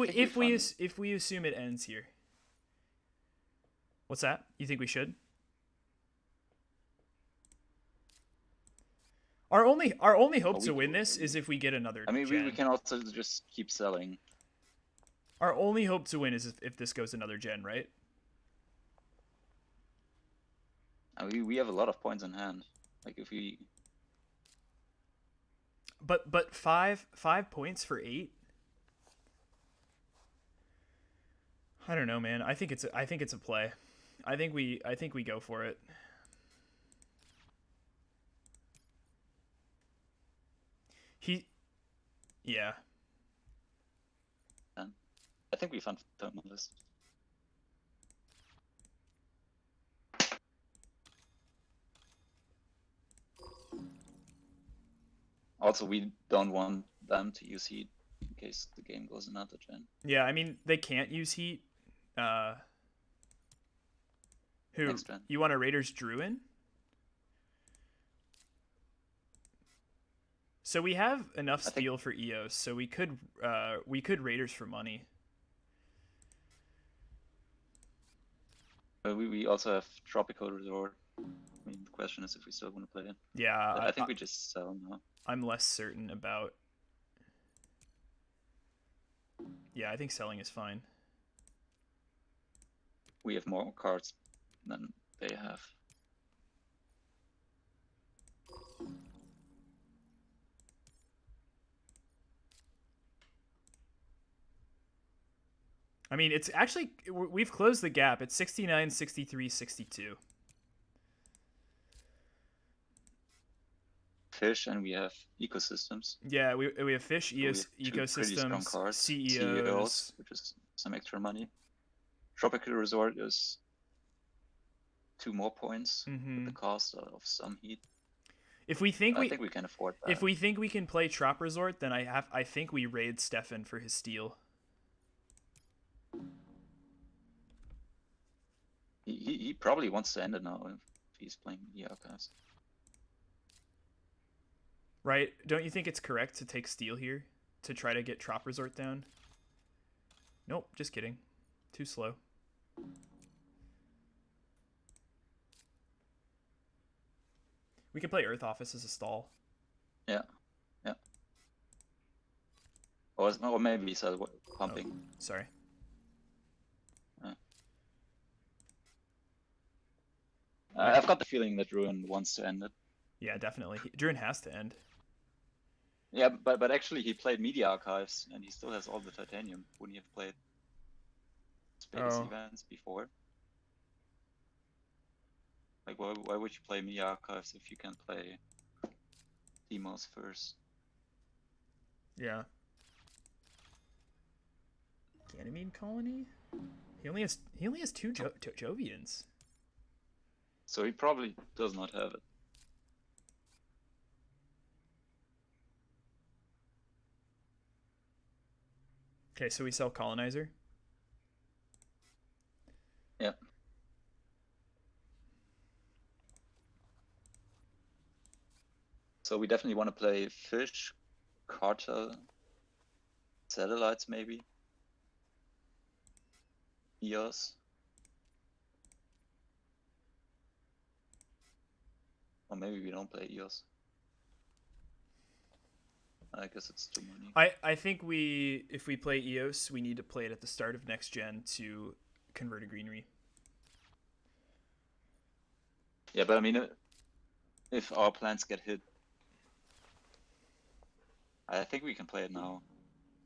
we assume it ends here. What's that? You think we should? Our only Oh, hope to win this is if we get another I mean, we gen. can also just keep selling. Our only hope to win is if this goes another gen, right? I mean, we have a lot of points in hand. Like if we, But 5 points for 8. I don't know, man. I think it's a play. I think we go for it. He Yeah. I think we found them on this. Also, we don't want them to use heat in case the game goes another gen. Yeah, I mean they can't use heat. Uh who Next gen. you want a Raiders Druin? So we have enough I think steel for EOS, so we could Raiders for money. we also have Tropical Resort. I mean, the question is if we still want to play it. Yeah, I think we just sell now. I'm less certain about. Yeah, I think selling is fine. We have more cards than they have. I mean, it's actually we've closed the gap. It's 69, 63, 62. Fish, and we have ecosystems. Yeah, we have fish, So we have two pretty strong ecosystems, cards. CEOs. which is some extra money. Tropical Resort is 2 more points with the cost of some heat. If we think I think we can afford that. if we think we can play Trop Resort, then I think we raid Stefan for his steal. He probably wants to end it now if he's playing the Archives. Right? Don't you think it's correct to take steal here to try to get Trop Resort down? Nope, just kidding. Too slow. We can play Earth Office as a stall. Yeah. Or maybe he's pumping. Oh, sorry. I've got the feeling that Ruin wants to end it. Yeah, definitely. Druin has to end. Yeah, but actually he played Media Archives and he still has all the titanium. Wouldn't he have played space events before? Like why would you play Media Archives if you can play Demos first? Yeah. Ganymede colony? He only has 2 Jovians. So he probably does not have it. Okay, so we sell Colonizer. Yeah. So we definitely want to play Fish, Cartel, Satellites maybe. EOS. Or maybe we don't play EOS. I guess it's too many. I think if we play EOS, we need to play it at the start of next gen to convert a greenery. Yeah, but I mean, if our plans get hit, I think we can play it now.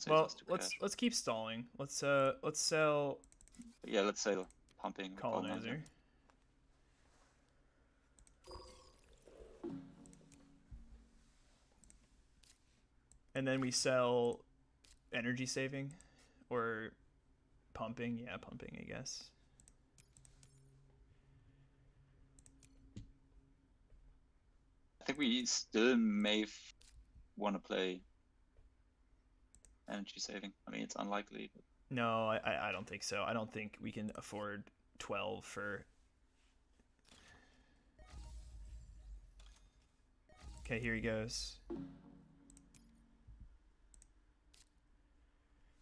Well, let's keep stalling. Let's sell. Yeah, let's say pumping Colonizer. And then we sell energy saving or pumping. Yeah, pumping, I guess. I think we still may want to play energy saving. I mean, it's unlikely. But... No, I don't think so. I don't think we can afford 12 for... Okay, here he goes.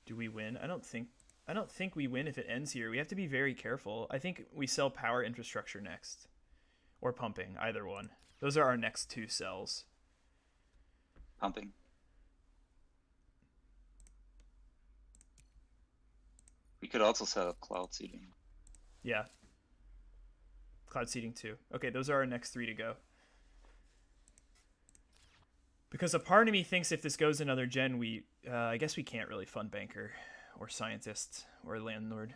Do we win? I don't think we win if it ends here. We have to be very careful. I think we sell power infrastructure next. Or pumping, either one. Those are our next 2 sells. pumping. We could also sell cloud seeding. Yeah. Cloud seeding 2. Okay, those are our next 3 to go. Because a part of me thinks if this goes another gen, I guess we can't really fund banker or scientist or landlord.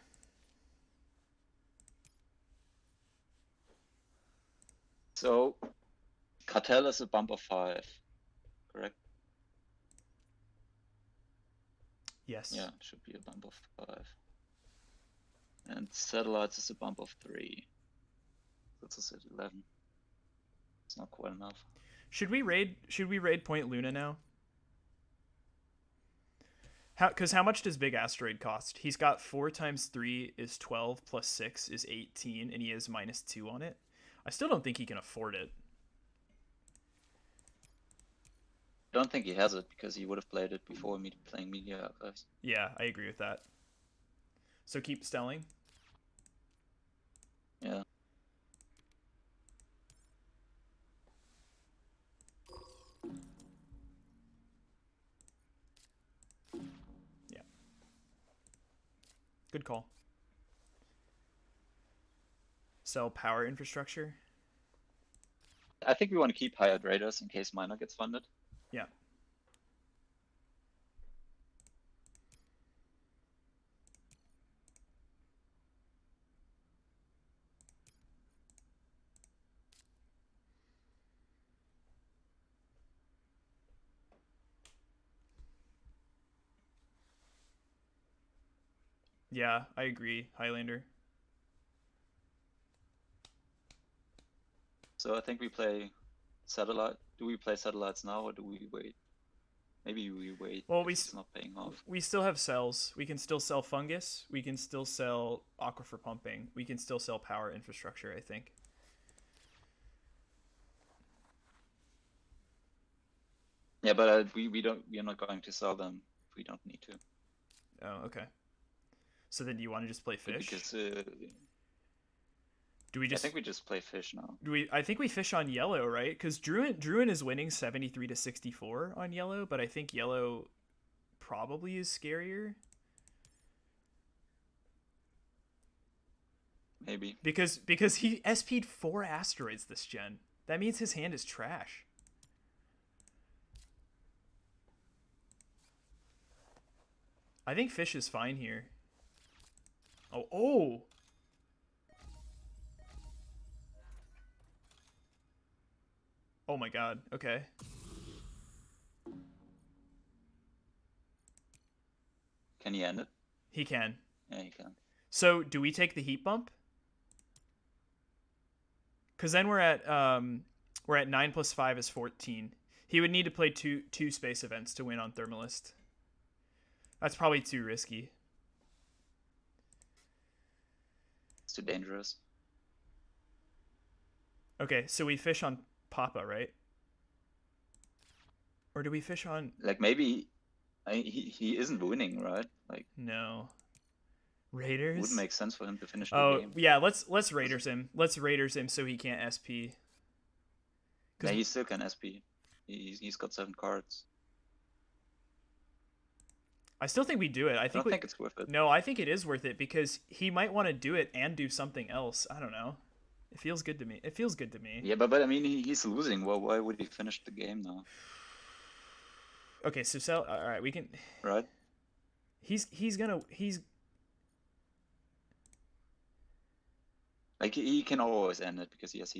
So cartel is a bump of 5, correct? Yes. Yeah, it should be a bump of 5. And satellites is a bump of 3. That's us at 11. It's not quite enough. Should we raid Point Luna now? Because how much does Big Asteroid cost? He's got 4 times 3 is 12 plus 6 is 18, and he has -2 on it. I still don't think he can afford it. I don't think he has it because he would have played it before me playing Media Archives. Yeah, I agree with that. So keep stelling. Yeah. Yeah. Good call. Sell power infrastructure. I think we want to keep hired raiders in case Minor gets funded. Yeah. Yeah, I agree, Highlander. So I think we play satellite. Do we play satellites now or do we wait? Maybe we wait Well, if it's not paying off. we still have cells. We can still sell fungus. We can still sell aquifer pumping. We can still sell power infrastructure, I think. Yeah, but we are not going to sell them if we don't need to. Oh, okay. So then do you want to just play fish? Because do we just I think we just play fish now. I think we fish on yellow, right? Because Druin is winning 73 to 64 on yellow, but I think yellow probably is scarier. Maybe. Because he SP'd 4 asteroids this gen. That means his hand is trash. I think fish is fine here. Oh. Oh my god. Okay. Can he end it? He can. Yeah, he can. So, do we take the heat bump? Cuz then we're at 9 plus 5 is 14. He would need to play two space events to win on Thermalist. That's probably too risky. It's too dangerous. Okay, so we fish on Papa, right? Or do we fish on... Like maybe he isn't winning, right? Like No. Raiders? It would make sense for him to finish the game. Yeah, let's Raiders him. Let's Raiders him so he can't SP. Yeah, he still can SP. He's got 7 cards. I still think we do it. I don't think it's worth it. No, I think it is worth it because he might want to do it and do something else. I don't know. It feels good to me. Yeah, but I mean, he's losing. Well, why would he finish the game now? Okay, so sell. All right, we can. Right. He's like he can always end it because yes,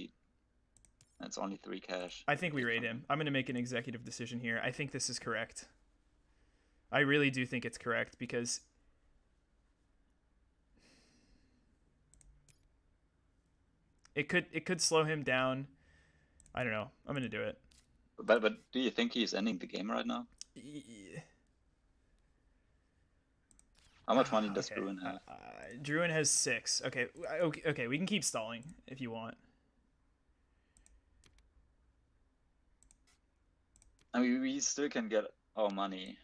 that's only 3 cash. I think we raid him. I'm gonna make an executive decision here. I think this is correct. I really do think it's correct because it could slow him down. I don't know. I'm gonna do it. But do you think he's ending the game right now? How much money does Druin have? Druin has 6. Okay, we can keep stalling if you want. I mean, we still can get our money.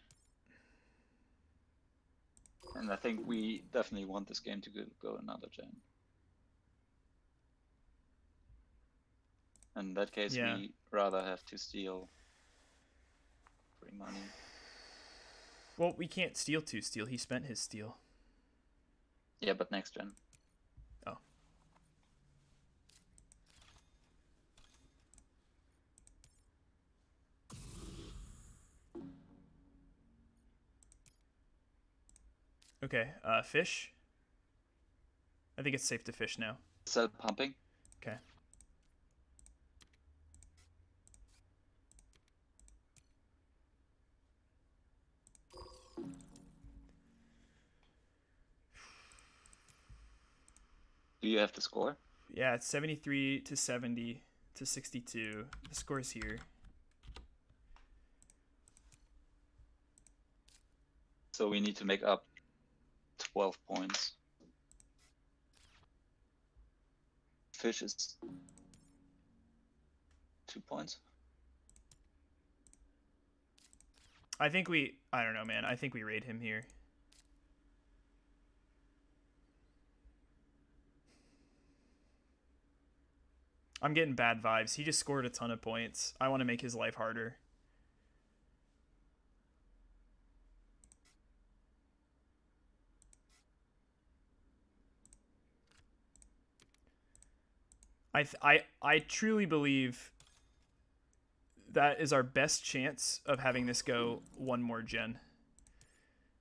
And I think we definitely want this game to go another gen. In that case, we rather have to steal free money. Well, we can't steal 2 steel. He spent his steel. Yeah, but next gen. Oh. Okay, fish. I think it's safe to fish now. Sell pumping. Okay. Do you have the score? Yeah, it's 73 to 70 to 62. The score's here. So we need to make up 12 points. Fish is 2 points. I don't know, man. I think we raid him here. I'm getting bad vibes. He just scored a ton of points. I want to make his life harder. I truly believe that is our best chance of having this go one more gen.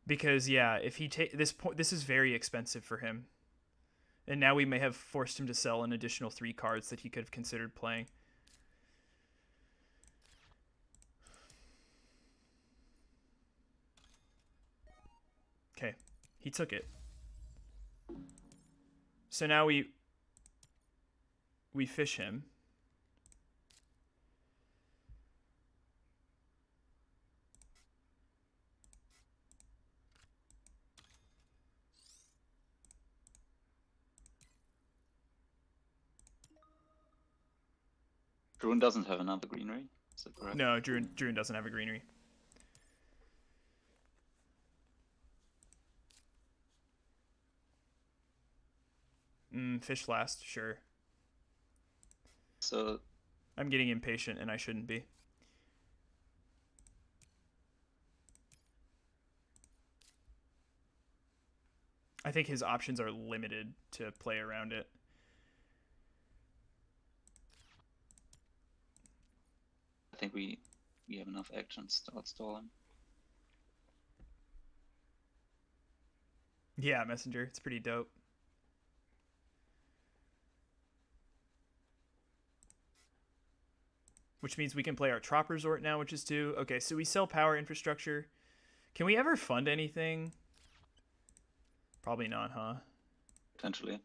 Because yeah, if he take this is very expensive for him. And now we may have forced him to sell an additional 3 cards that he could have considered playing. Okay, he took it. So now we fish him. Druin doesn't have another greenery. Is that correct? No, Druin doesn't have a greenery. Fish last, sure. So I'm getting impatient and I shouldn't be. I think his options are limited to play around it. I think we have enough actions to outstall him. Yeah, Messenger. It's pretty dope. Which means we can play our Trop Resort now, which is 2. Okay, so we sell power infrastructure. Can we ever fund anything? Probably not, huh? Potentially.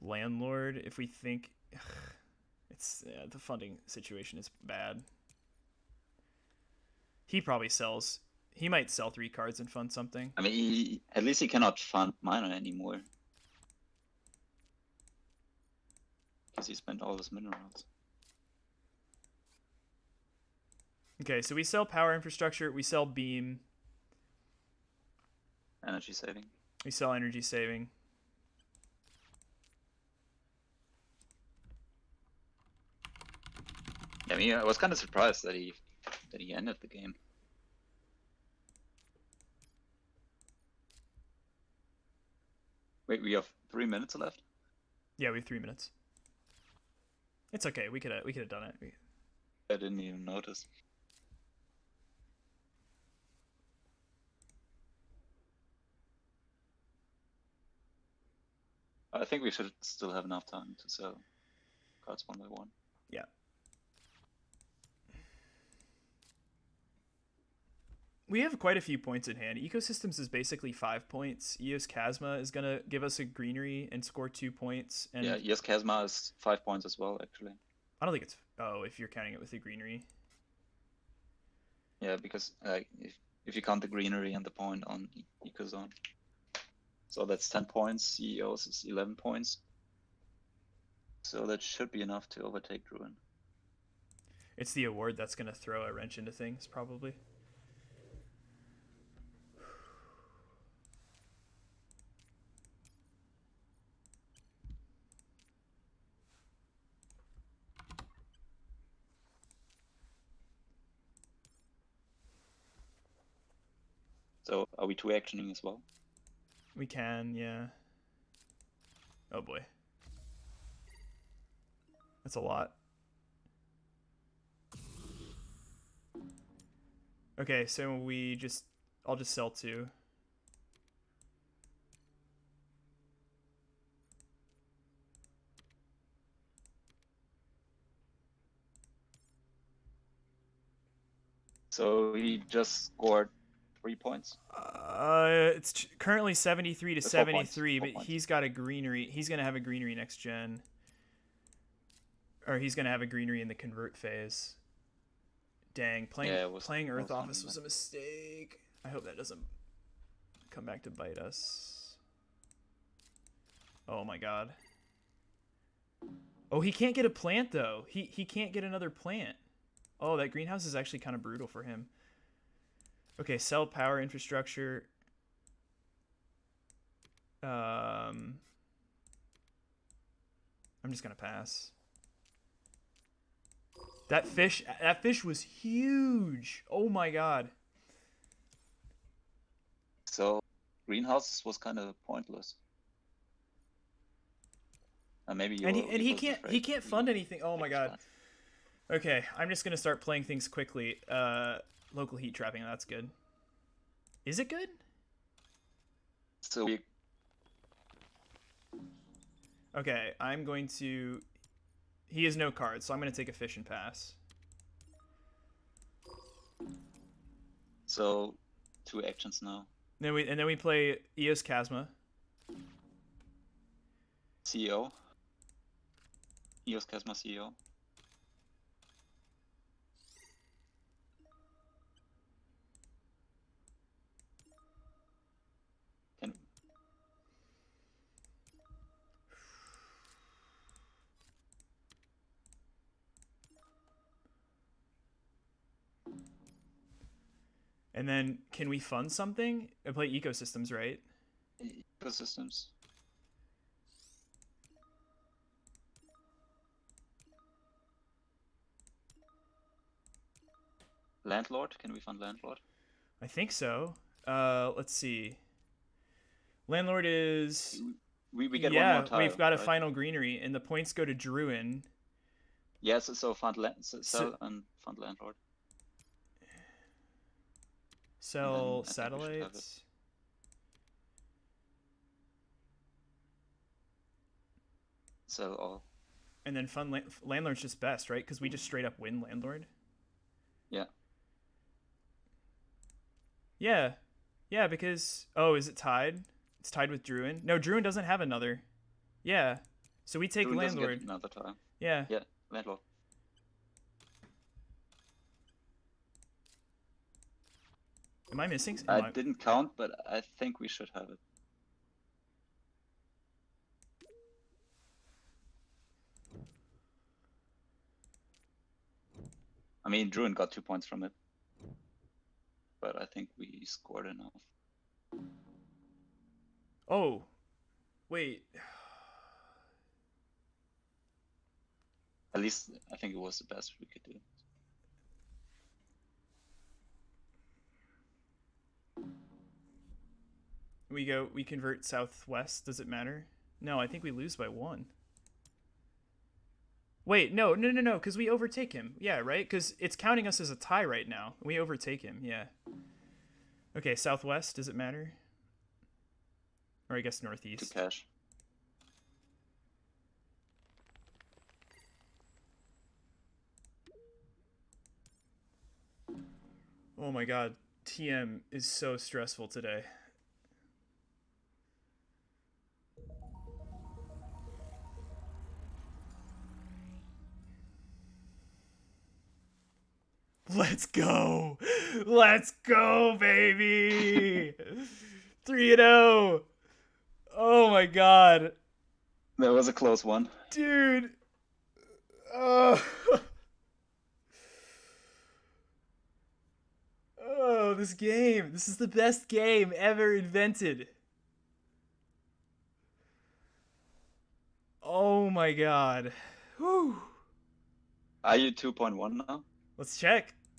Landlord, if we think... It's the funding situation is bad. He probably sells. He might sell 3 cards and fund something. I mean, at least he cannot fund minor anymore. Because he spent all his minerals. Okay, so we sell power infrastructure. We sell beam. Energy saving. We sell energy saving. I mean, I was kind of surprised that he ended the game. Wait, we have 3 minutes left? Yeah, we have 3 minutes. It's okay. We could have done it. I didn't even notice. I think we should still have enough time to sell cards one by one. Yeah. We have quite a few points in hand. Ecosystems is basically 5 points. Eos Chasma is going to give us a greenery and score 2 points. And yeah, Eos Chasma is 5 points as well, actually. I don't think it's... Oh, if you're counting it with the greenery. Yeah, because if you count the greenery and the point on Ecozone. So that's 10 points. CEOs is 11 points. So that should be enough to overtake Druin. It's the award that's going to throw a wrench into things, probably. So are we 2-actioning as well? We can, yeah. Oh boy. That's a lot. Okay, so I'll just sell 2. So he just scored 3 points. It's currently 73 to 4 points. 73, 4 but points. he's got a greenery. He's gonna have a greenery next gen, or he's gonna have a greenery in the convert phase. Dang, playing Earth Office was a mistake. I hope that doesn't come back to bite us. Oh my god. Oh, he can't get a plant though. He can't get another plant. Oh, that greenhouse is actually kind of brutal for him. Okay, sell power infrastructure. I'm just gonna pass. That fish was huge. Oh my god. So greenhouses was kind of pointless. Maybe he can't fund anything. Oh my god. Okay, I'm just gonna start playing things quickly. Local heat trapping. That's good. Is it good? So Okay, I'm going to. He has no cards, so I'm gonna take a fish and pass. So 2 actions now. Then we play Eos Chasma. CEO. Eos Chasma CEO. Can And then can we fund something? I play ecosystems, right? ecosystems. Landlord? Can we fund Landlord? I think so. Let's see. Landlord is. We get one more tile. We've got a final greenery, and the points go to Druin. Yes, so fund sell and fund Landlord. Sell satellites. Sell all. And then fund Landlord's just best, right? Because we just straight up win Landlord. Yeah. Yeah. Yeah, because... Oh, is it tied? It's tied with Druin. No, Druin doesn't have another. Yeah. So we take Druin Landlord. Doesn't get another tile. Yeah. Yeah, Landlord. Am I missing? I didn't count, but I think we should have it. I mean, Druin got 2 points from it. But I think we scored enough. Oh. Wait. At least, I think it was the best we could do. We convert southwest. Does it matter? No, I think we lose by 1. Wait, no, because we overtake him. Yeah, right? Because it's counting us as a tie right now. We overtake him, yeah. Okay, southwest, does it matter? Or I guess northeast. To cash. Oh my god, TM is so stressful today. Let's go! Let's go, baby! 3-0! Oh my god. That was a close one. Dude! Oh, oh, this game. This is the best game ever invented. Oh my god. Whew. Are you 2.1 now? Let's check.